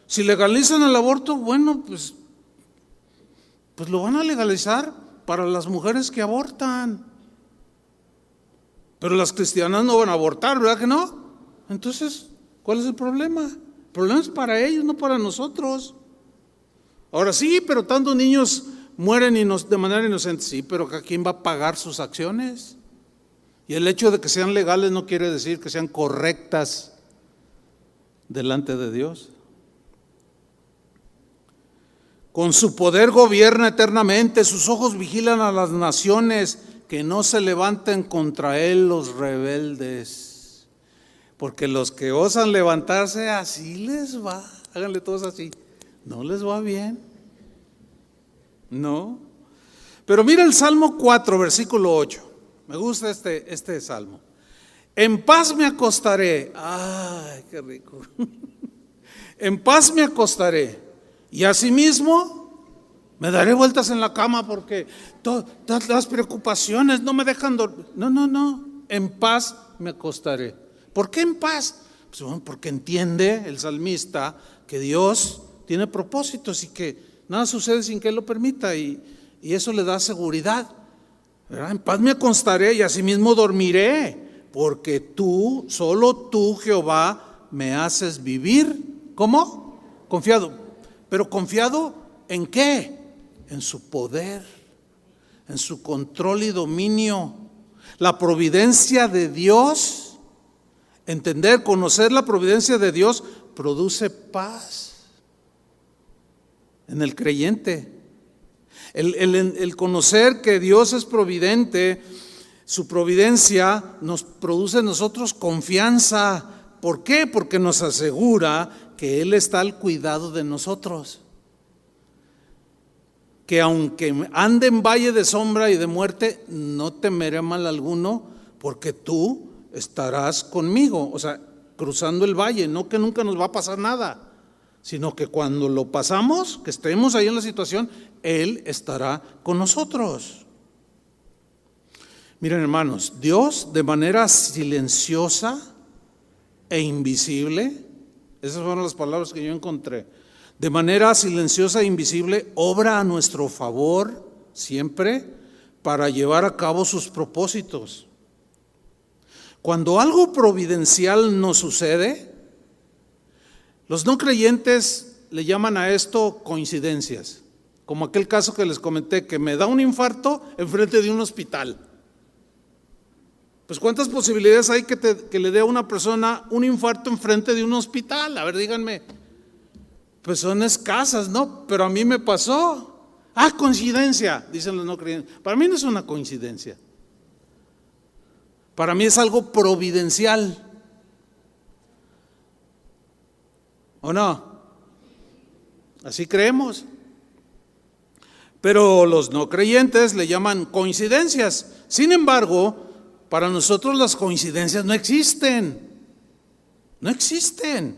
Si legalizan el aborto, bueno, pues lo van a legalizar para las mujeres que abortan. Pero las cristianas no van a abortar, ¿verdad que no? Entonces, ¿cuál es el problema? El problema es para ellos, no para nosotros. Ahora sí, pero tantos niños mueren de manera inocente. Sí, pero ¿quién va a pagar sus acciones? Y el hecho de que sean legales no quiere decir que sean correctas delante de Dios. Con su poder gobierna eternamente, sus ojos vigilan a las naciones, que no se levanten contra él los rebeldes. Porque los que osan levantarse, así les va. Háganle todos así. No les va bien. No. Pero mira el Salmo 4, versículo 8. Me gusta este salmo. En paz me acostaré. Ay, qué rico. En paz me acostaré. Y asimismo me daré vueltas en la cama porque todas las preocupaciones no me dejan dormir. No. En paz me acostaré. ¿Por qué en paz? Pues bueno, porque entiende el salmista que Dios tiene propósitos y que nada sucede sin que Él lo permita, y eso le da seguridad, ¿verdad? En paz me acostaré y asimismo dormiré, porque tú, solo tú, Jehová, me haces vivir. ¿Cómo? Confiado. ¿Pero confiado en qué? En su poder, en su control y dominio. La providencia de Dios, entender, conocer la providencia de Dios produce paz en el creyente. El conocer que Dios es providente, su providencia nos produce en nosotros confianza. ¿Por qué? Porque nos asegura que Él está al cuidado de nosotros. Que aunque ande en valle de sombra y de muerte, no temeré mal alguno, porque tú estarás conmigo. O sea, cruzando el valle, no que nunca nos va a pasar nada, sino que cuando lo pasamos, que estemos ahí en la situación, Él estará con nosotros. Miren, hermanos, Dios de manera silenciosa e invisible, esas fueron las palabras que yo encontré, de manera silenciosa e invisible, obra a nuestro favor siempre para llevar a cabo sus propósitos. Cuando algo providencial nos sucede, los no creyentes le llaman a esto coincidencias, como aquel caso que les comenté, que me da un infarto enfrente de un hospital. Pues ¿cuántas posibilidades hay que le dé a una persona un infarto enfrente de un hospital? A ver, díganme. Pues son escasas, ¿no? Pero a mí me pasó. Coincidencia, dicen los no creyentes. Para mí no es una coincidencia. Para mí es algo providencial. ¿O no? Así creemos. Pero los no creyentes le llaman coincidencias. Sin embargo, para nosotros las coincidencias no existen. No existen.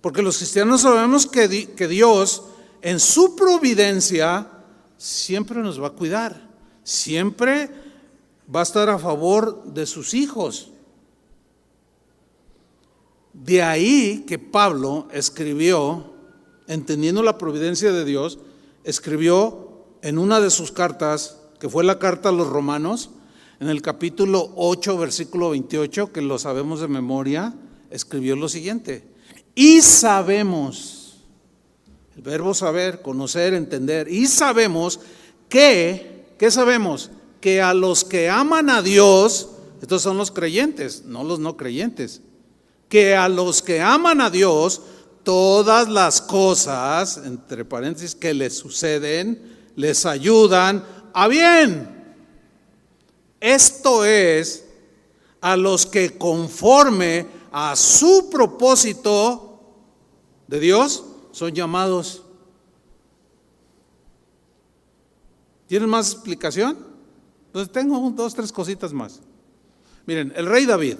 Porque los cristianos sabemos que Dios en su providencia siempre nos va a cuidar. Siempre va a estar a favor de sus hijos. De ahí que Pablo escribió, entendiendo la providencia de Dios, escribió en una de sus cartas, que fue la carta a los Romanos, en el capítulo 8, versículo 28, que lo sabemos de memoria, escribió lo siguiente: y sabemos, el verbo saber, conocer, entender, y sabemos que, ¿qué sabemos? Que a los que aman a Dios, estos son los creyentes, no los no creyentes, que a los que aman a Dios, todas las cosas, entre paréntesis, que les suceden, les ayudan a bien. Esto es, a los que conforme a su propósito de Dios son llamados. ¿Tienen más explicación? Entonces tengo 2, 3 cositas más. Miren, el rey David,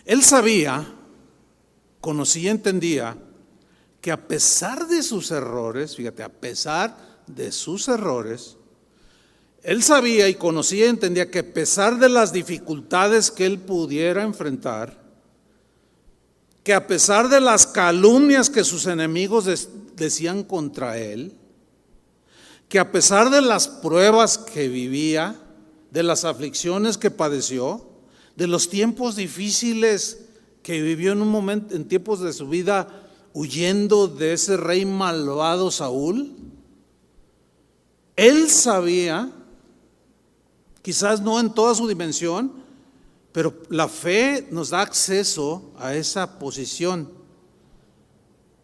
él sabía, conocía, entendía que a pesar de sus errores, fíjate, a pesar de sus errores, él sabía y conocía y entendía que a pesar de las dificultades que él pudiera enfrentar, que a pesar de las calumnias que sus enemigos decían contra él, que a pesar de las pruebas que vivía, de las aflicciones que padeció, de los tiempos difíciles que vivió en un momento, en tiempos de su vida, huyendo de ese rey malvado Saúl, él sabía, quizás no en toda su dimensión, pero la fe nos da acceso a esa posición.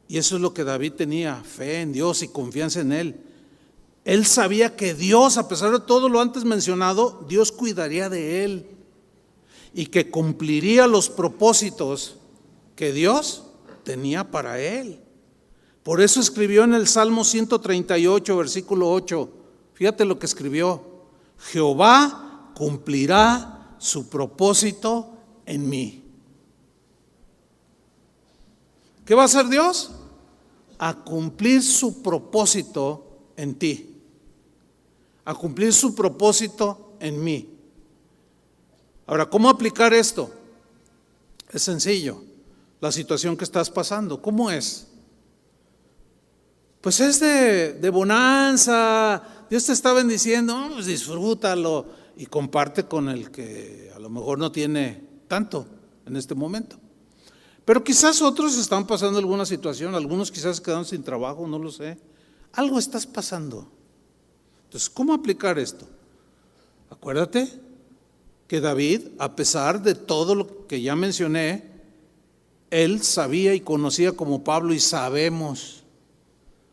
Y eso es lo que David tenía, fe en Dios y confianza en Él. Él sabía que Dios, a pesar de todo lo antes mencionado, Dios cuidaría de él y que cumpliría los propósitos que Dios tenía para él. Por eso escribió en el Salmo 138, versículo 8, fíjate lo que escribió: Jehová cumplirá su propósito en mí. ¿Qué va a hacer Dios? A cumplir su propósito en ti, a cumplir su propósito en mí. Ahora, ¿cómo aplicar esto? Es sencillo. La situación que estás pasando, ¿cómo es? Pues es de bonanza. Dios te está bendiciendo, pues disfrútalo y comparte con el que a lo mejor no tiene tanto en este momento. Pero quizás otros están pasando alguna situación, algunos quizás quedaron sin trabajo, no lo sé. Algo estás pasando. Entonces, ¿cómo aplicar esto? Acuérdate que David, a pesar de todo lo que ya mencioné, él sabía y conocía como Pablo, y sabemos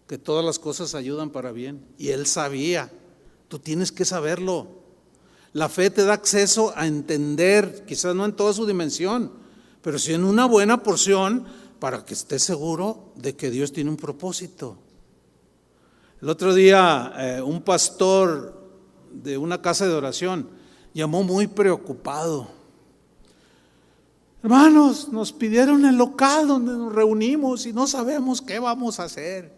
que todas las cosas ayudan para bien. Y él sabía, tú tienes que saberlo. La fe te da acceso a entender, quizás no en toda su dimensión, pero sí en una buena porción, para que estés seguro de que Dios tiene un propósito. El otro día un pastor de una casa de oración llamó muy preocupado. Hermanos, nos pidieron el local donde nos reunimos y no sabemos qué vamos a hacer.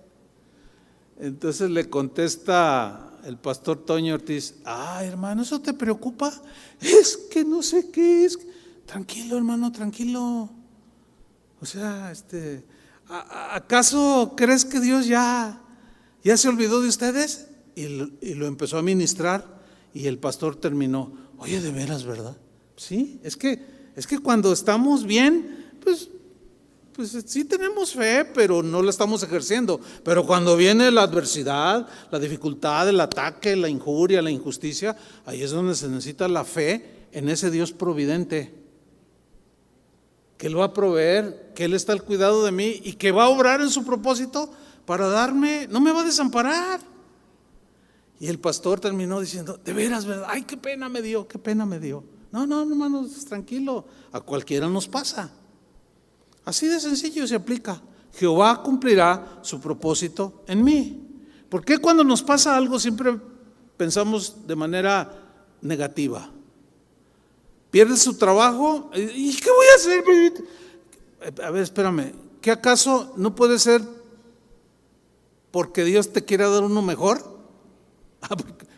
Entonces le contesta el pastor Toño Ortiz: hermano, ¿eso te preocupa? Es que no sé qué es. Tranquilo, hermano, tranquilo. O sea, ¿acaso crees que Dios ya se olvidó de ustedes? Y lo empezó a ministrar, y el pastor terminó: oye, de veras, ¿verdad? Sí, es que cuando estamos bien, pues pues sí tenemos fe, pero no la estamos ejerciendo. Pero cuando viene la adversidad, la dificultad, el ataque, la injuria, la injusticia, ahí es donde se necesita la fe en ese Dios providente, que Él va a proveer, que Él está al cuidado de mí y que va a obrar en su propósito para darme, no me va a desamparar. Y el pastor terminó diciendo, de veras, ¿verdad? Ay, qué pena me dio, qué pena me dio. No, hermanos, tranquilo, a cualquiera nos pasa. Así de sencillo se aplica. Jehová cumplirá su propósito en mí. ¿Por qué cuando nos pasa algo siempre pensamos de manera negativa? Pierdes su trabajo, ¿y qué voy a hacer? A ver, espérame, ¿qué acaso no puede ser porque Dios te quiera dar uno mejor?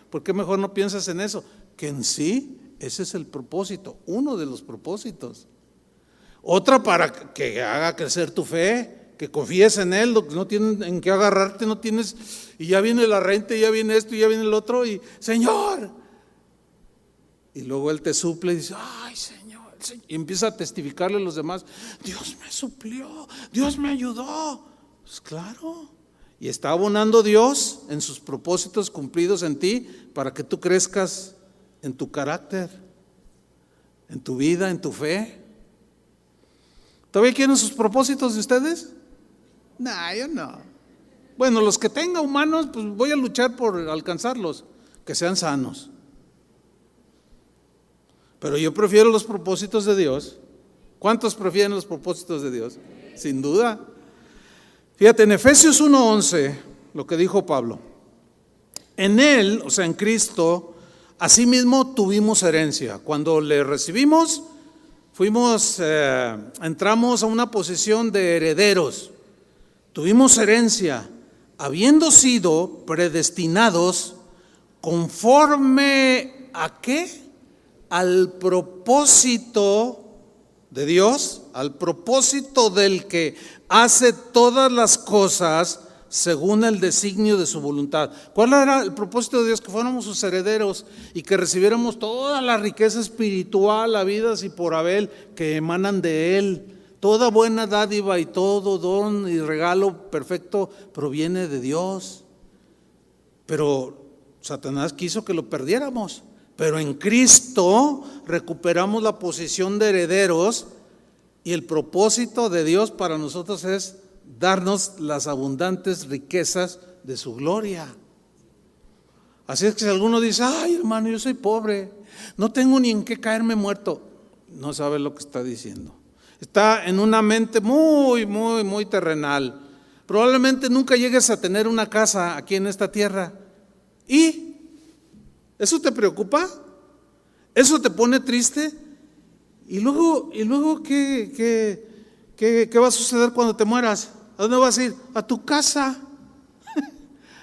¿Por qué mejor no piensas en eso? Que en sí, ese es el propósito, uno de los propósitos. Otra, para que haga crecer tu fe, que confíes en Él, no tienes en qué agarrarte, no tienes, y ya viene la renta, y ya viene esto, y ya viene el otro, y Señor. Y luego Él te suple y dice, ay Señor, y empieza a testificarle a los demás, Dios me suplió, Dios me ayudó. Pues claro, y está abonando Dios en sus propósitos cumplidos en ti para que tú crezcas en tu carácter, en tu vida, en tu fe. ¿Todavía quieren sus propósitos de ustedes? No, yo no. Bueno, los que tenga humanos, pues voy a luchar por alcanzarlos, que sean sanos. Pero yo prefiero los propósitos de Dios. ¿Cuántos prefieren los propósitos de Dios? Sin duda. Fíjate, en Efesios 1:11, lo que dijo Pablo. En Él, o sea, en Cristo, asimismo tuvimos herencia. Cuando le recibimos, entramos a una posición de herederos. Tuvimos herencia, habiendo sido predestinados conforme a ¿qué? Al propósito de Dios, al propósito del que hace todas las cosas según el designio de su voluntad. ¿Cuál era el propósito de Dios? Que fuéramos sus herederos y que recibiéramos toda la riqueza espiritual, habidas y por haber, que emanan de Él. Toda buena dádiva y todo don y regalo perfecto proviene de Dios. Pero Satanás quiso que lo perdiéramos. Pero en Cristo recuperamos la posición de herederos y el propósito de Dios para nosotros es darnos las abundantes riquezas de su gloria. Así es que si alguno dice, ay hermano, yo soy pobre, no tengo ni en qué caerme muerto, no sabe lo que está diciendo. Está en una mente muy terrenal. Probablemente nunca llegues a tener una casa aquí en esta tierra. ¿Y eso te preocupa? ¿Eso te pone triste? ¿Y luego qué va a suceder cuando te mueras? ¿A dónde vas a ir? A tu casa,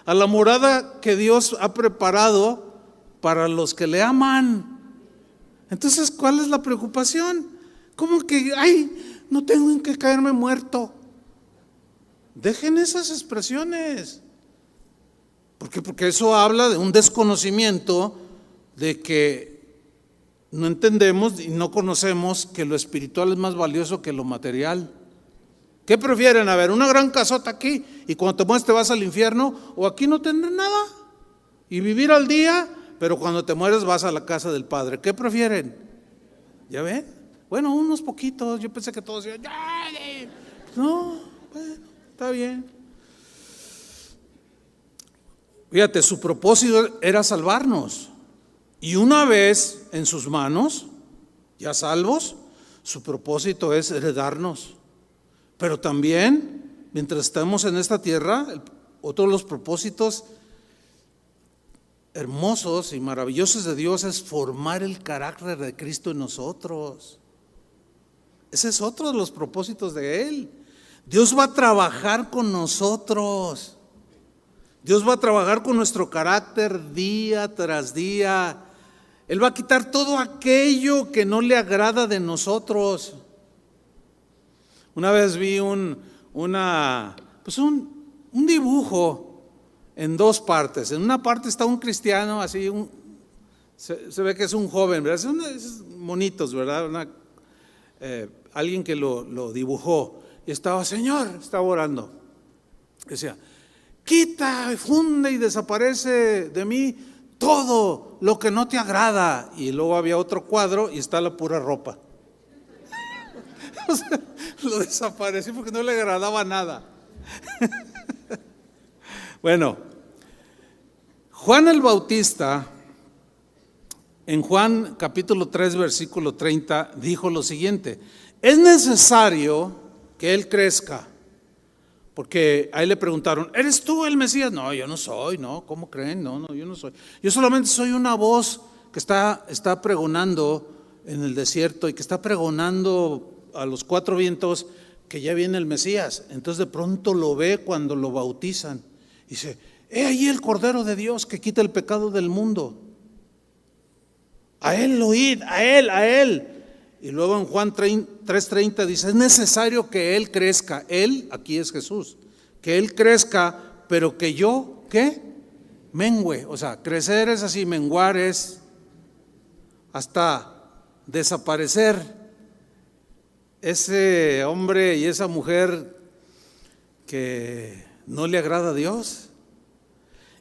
a la morada que Dios ha preparado para los que le aman. Entonces, ¿cuál es la preocupación? ¿Cómo que, ay, no tengo en qué caerme muerto? Dejen esas expresiones. ¿Por qué? Porque eso habla de un desconocimiento, de que no entendemos y no conocemos que lo espiritual es más valioso que lo material. ¿Qué prefieren? A ver, una gran casota aquí y cuando te mueres te vas al infierno, o aquí no tener nada y vivir al día, pero cuando te mueres vas a la casa del Padre. ¿Qué prefieren? ¿Ya ven? Bueno, unos poquitos. Yo pensé que todos iban, no, bueno, está bien. Fíjate, su propósito era salvarnos. Y una vez en sus manos, ya salvos, su propósito es heredarnos. Pero también, mientras estamos en esta tierra, otro de los propósitos hermosos y maravillosos de Dios es formar el carácter de Cristo en nosotros. Ese es otro de los propósitos de Él. Dios va a trabajar con nosotros. Dios va a trabajar con nuestro carácter día tras día. Él va a quitar todo aquello que no le agrada de nosotros. Una vez vi un dibujo en dos partes. En una parte está un cristiano, así se ve que es un joven, ¿verdad? Son monitos, ¿verdad? Alguien que lo dibujó. y estaba, Señor, estaba orando. Decía, quita, funde y desaparece de mí todo lo que no te agrada. Y luego había otro cuadro y está la pura ropa. O sea, lo desapareció porque no le agradaba nada. Bueno, Juan el Bautista, en Juan capítulo 3, versículo 30, dijo lo siguiente: es necesario que Él crezca. Porque ahí le preguntaron, ¿eres tú el Mesías? No, yo no soy, no, ¿cómo creen? No, yo no soy. Yo solamente soy una voz que está pregonando en el desierto y que está pregonando a los cuatro vientos que ya viene el Mesías. Entonces de pronto lo ve cuando lo bautizan. Y dice, he ahí el Cordero de Dios que quita el pecado del mundo. A Él oíd, a Él. Y luego en Juan 3:30 dice, es necesario que Él crezca. Él, aquí es Jesús, que Él crezca, pero que yo, ¿qué? Mengüe. O sea, crecer es así, menguar es hasta desaparecer. Ese hombre y esa mujer que no le agrada a Dios.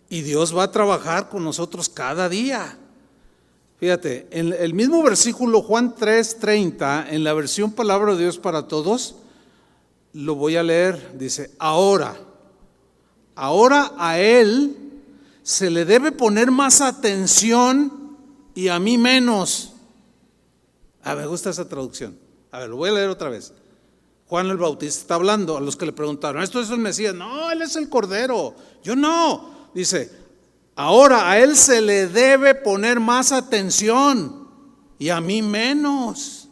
Y Dios va a trabajar con nosotros cada día. Fíjate, en el mismo versículo Juan 3:30, en la versión Palabra de Dios para Todos, lo voy a leer, dice, ahora a Él se le debe poner más atención y a mí menos. Me gusta esa traducción. Lo voy a leer otra vez. Juan el Bautista está hablando a los que le preguntaron, ¿esto es el Mesías? No, Él es el Cordero. Yo no. Dice, ahora a Él se le debe poner más atención y a mí menos.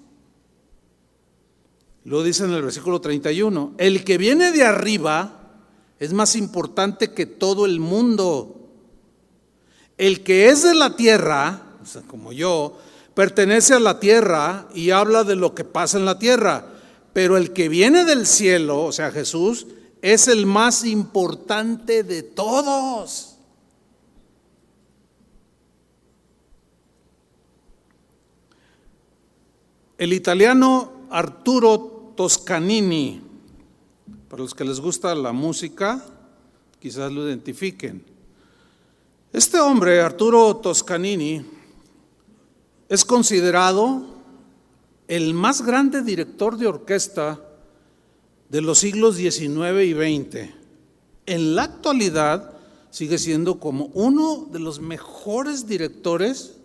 Lo dice en el versículo 31. El que viene de arriba es más importante que todo el mundo. El que es de la tierra, o sea, como yo, pertenece a la tierra y habla de lo que pasa en la tierra. Pero el que viene del cielo, o sea, Jesús, es el más importante de todos. El italiano Arturo Toscanini, para los que les gusta la música, quizás lo identifiquen. Este hombre, Arturo Toscanini, es considerado el más grande director de orquesta de los siglos XIX y XX. En la actualidad sigue siendo como uno de los mejores directores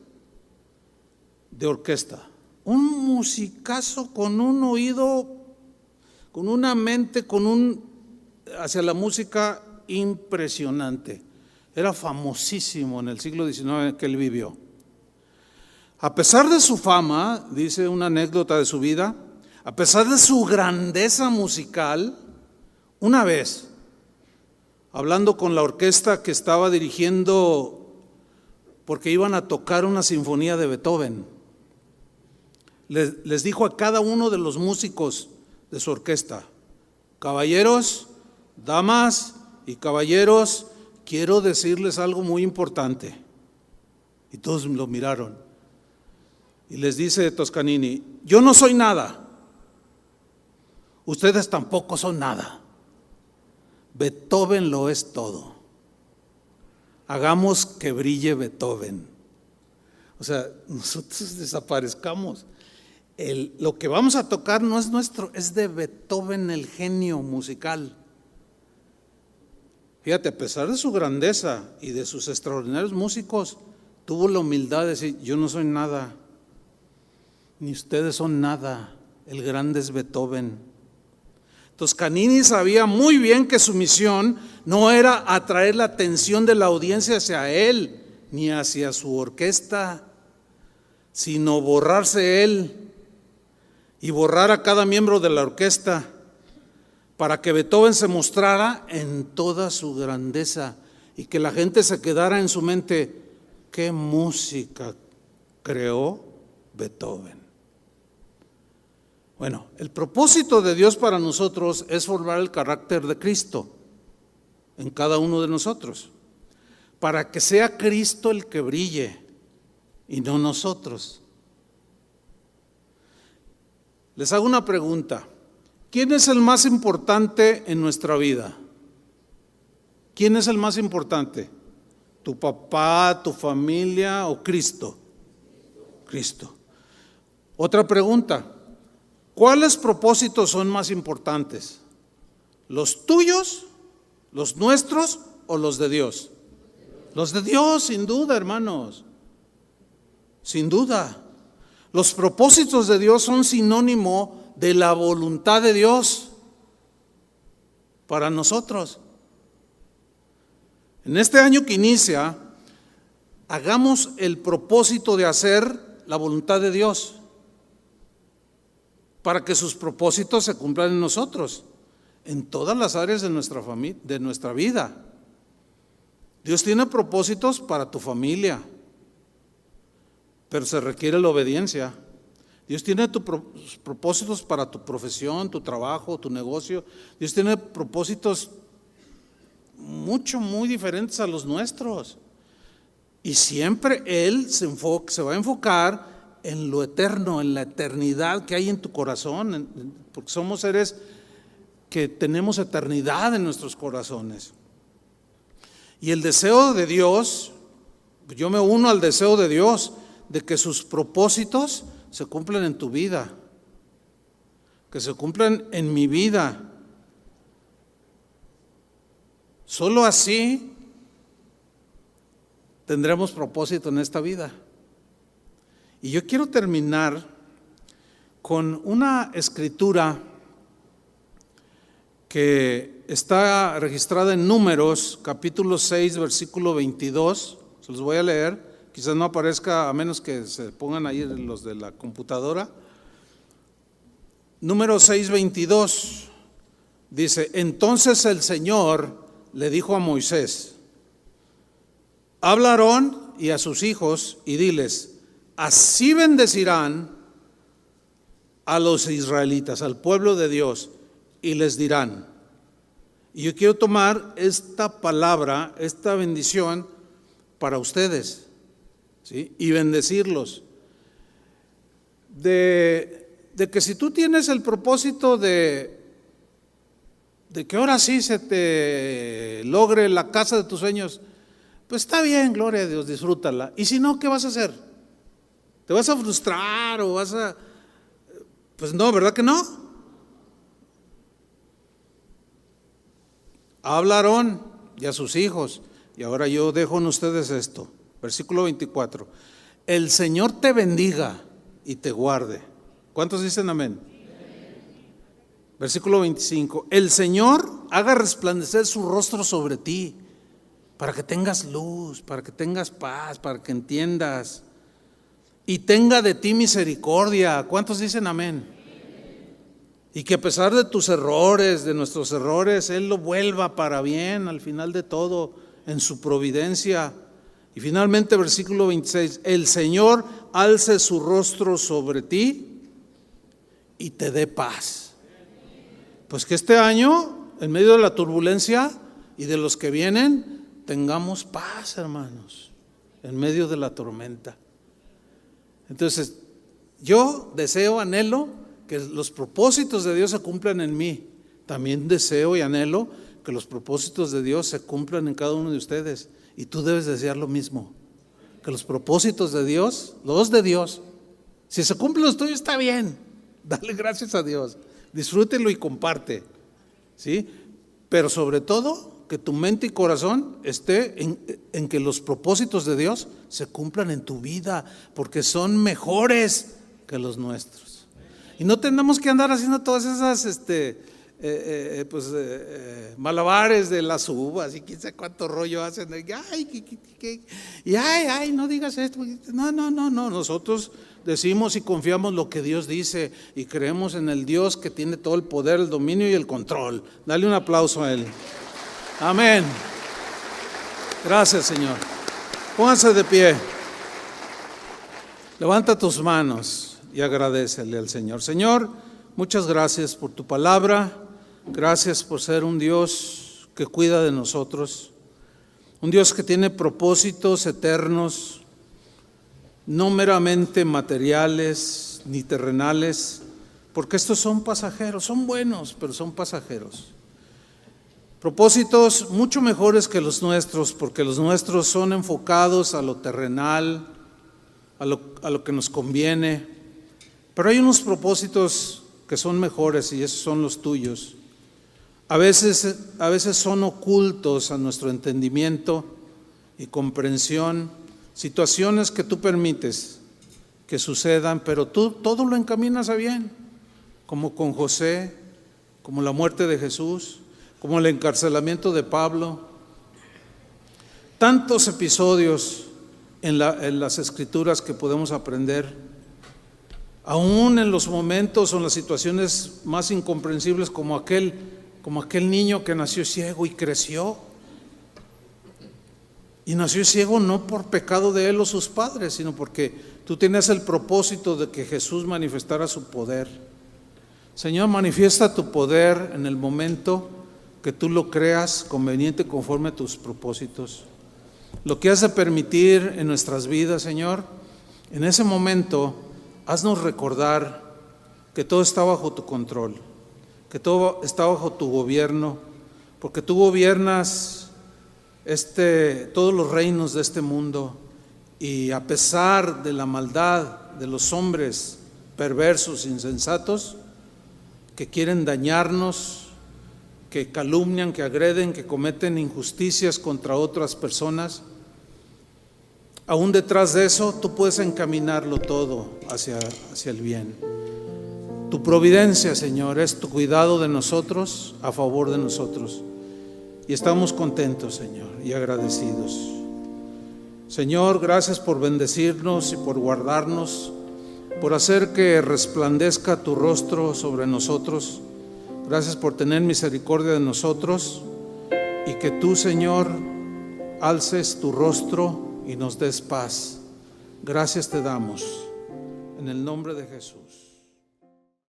de orquesta. Un musicazo con un oído, con una mente, hacia la música impresionante. Era famosísimo en el siglo XIX que él vivió. A pesar de su fama, dice una anécdota de su vida, a pesar de su grandeza musical, una vez, hablando con la orquesta que estaba dirigiendo, porque iban a tocar una sinfonía de Beethoven, les dijo a cada uno de los músicos de su orquesta, caballeros, damas y caballeros, quiero decirles algo muy importante. Y todos lo miraron. Y les dice Toscanini, yo no soy nada, ustedes tampoco son nada, Beethoven lo es todo. Hagamos que brille Beethoven. O sea, nosotros desaparezcamos. Lo que vamos a tocar no es nuestro, es de Beethoven, el genio musical. Fíjate, a pesar de su grandeza y de sus extraordinarios músicos, tuvo la humildad de decir, yo no soy nada, ni ustedes son nada, el grande es Beethoven. Toscanini sabía muy bien que su misión no era atraer la atención de la audiencia hacia él, ni hacia su orquesta, sino borrarse él y borrar a cada miembro de la orquesta para que Beethoven se mostrara en toda su grandeza y que la gente se quedara en su mente, ¿qué música creó Beethoven? Bueno, el propósito de Dios para nosotros es formar el carácter de Cristo en cada uno de nosotros, para que sea Cristo el que brille y no nosotros. Les hago una pregunta. ¿quién es el más importante en nuestra vida? ¿Quién es el más importante? ¿Tu papá, tu familia o Cristo? Cristo. Otra pregunta, ¿cuáles propósitos son más importantes? ¿Los tuyos, los nuestros o los de Dios? Los de Dios, sin duda, hermanos, sin duda. Los propósitos de Dios son sinónimo de la voluntad de Dios para nosotros. En este año que inicia, hagamos el propósito de hacer la voluntad de Dios para que sus propósitos se cumplan en nosotros, en todas las áreas de nuestra familia, de nuestra vida. Dios tiene propósitos para tu familia, pero se requiere la obediencia. Dios tiene propósitos para tu profesión, tu trabajo, tu negocio. Dios tiene propósitos muy diferentes a los nuestros. Y siempre Él se va a enfocar en lo eterno, en la eternidad que hay en tu corazón, porque somos seres que tenemos eternidad en nuestros corazones. Y el deseo de Dios, yo me uno al deseo de Dios, de que sus propósitos se cumplan en tu vida, que se cumplan en mi vida. Solo así tendremos propósito en esta vida. Y yo quiero terminar con una escritura que está registrada en Números, capítulo 6, versículo 22. Se los voy a leer. Quizás no aparezca, a menos que se pongan ahí los de la computadora. Número 6:22 dice: entonces el Señor le dijo a Moisés: habla a Aarón y a sus hijos y diles: así bendecirán a los israelitas, al pueblo de Dios, y les dirán. Y yo quiero tomar esta palabra, esta bendición para ustedes, ¿sí? Y bendecirlos. De que si tú tienes el propósito de que ahora sí se te logre la casa de tus sueños, pues está bien, gloria a Dios, disfrútala. Y si no, ¿qué vas a hacer? ¿Te vas a frustrar o vas a...? Pues no, ¿verdad que no? Habla a Aarón y a sus hijos. Y ahora yo dejo en ustedes esto. Versículo 24. El Señor te bendiga y te guarde. ¿Cuántos dicen amén? Versículo 25. El Señor haga resplandecer su rostro sobre ti, para que tengas luz, para que tengas paz, para que entiendas, y tenga de ti misericordia. ¿Cuántos dicen amén? Y que a pesar de tus errores, de nuestros errores, Él lo vuelva para bien al final de todo, en su providencia. Y finalmente, versículo 26, el Señor alce su rostro sobre ti y te dé paz. Pues que este año, en medio de la turbulencia y de los que vienen, tengamos paz, hermanos, en medio de la tormenta. Entonces, yo deseo, anhelo que los propósitos de Dios se cumplan en mí. También deseo y anhelo que los propósitos de Dios se cumplan en cada uno de ustedes. Y tú debes desear lo mismo, que los propósitos de Dios, los de Dios, si se cumplen los tuyos está bien, dale gracias a Dios, disfrútelo y comparte, ¿sí? Pero sobre todo, que tu mente y corazón esté en que los propósitos de Dios se cumplan en tu vida, porque son mejores que los nuestros. Y no tenemos que andar haciendo todas esas malabares de las uvas y quién sabe cuánto rollo hacen. Ay, no digas esto. No, nosotros decimos y confiamos lo que Dios dice y creemos en el Dios que tiene todo el poder, el dominio y el control. Dale un aplauso a Él. Amén. Gracias, Señor. Pónganse de pie. Levanta tus manos y agradécele al Señor. Señor, muchas gracias por tu palabra. Gracias por ser un Dios que cuida de nosotros. Un Dios que tiene propósitos eternos, no meramente materiales ni terrenales, porque estos son pasajeros, son buenos, pero son pasajeros. Propósitos mucho mejores que los nuestros, porque los nuestros son enfocados a lo terrenal, a lo que nos conviene, pero hay unos propósitos que son mejores y esos son los tuyos. A veces son ocultos a nuestro entendimiento y comprensión, situaciones que tú permites que sucedan, pero tú todo lo encaminas a bien, como con José, como la muerte de Jesús, como el encarcelamiento de Pablo. Tantos episodios en las Escrituras que podemos aprender, aún en los momentos o en las situaciones más incomprensibles, como aquel niño que nació ciego y creció. Y nació ciego no por pecado de él o sus padres, sino porque tú tenías el propósito de que Jesús manifestara su poder. Señor, manifiesta tu poder en el momento que tú lo creas conveniente conforme a tus propósitos. Lo que has de permitir en nuestras vidas, Señor, en ese momento, haznos recordar que todo está bajo tu control, que todo está bajo tu gobierno, porque tú gobiernas todos los reinos de este mundo, y a pesar de la maldad de los hombres perversos, insensatos, que quieren dañarnos, que calumnian, que agreden, que cometen injusticias contra otras personas, aún detrás de eso tú puedes encaminarlo todo hacia el bien. Tu providencia, Señor, es tu cuidado de nosotros, a favor de nosotros, y estamos contentos, Señor, y agradecidos. Señor, gracias por bendecirnos y por guardarnos, por hacer que resplandezca tu rostro sobre nosotros. Gracias por tener misericordia de nosotros, y que tú, Señor, alces tu rostro y nos des paz. Gracias te damos en el nombre de Jesús.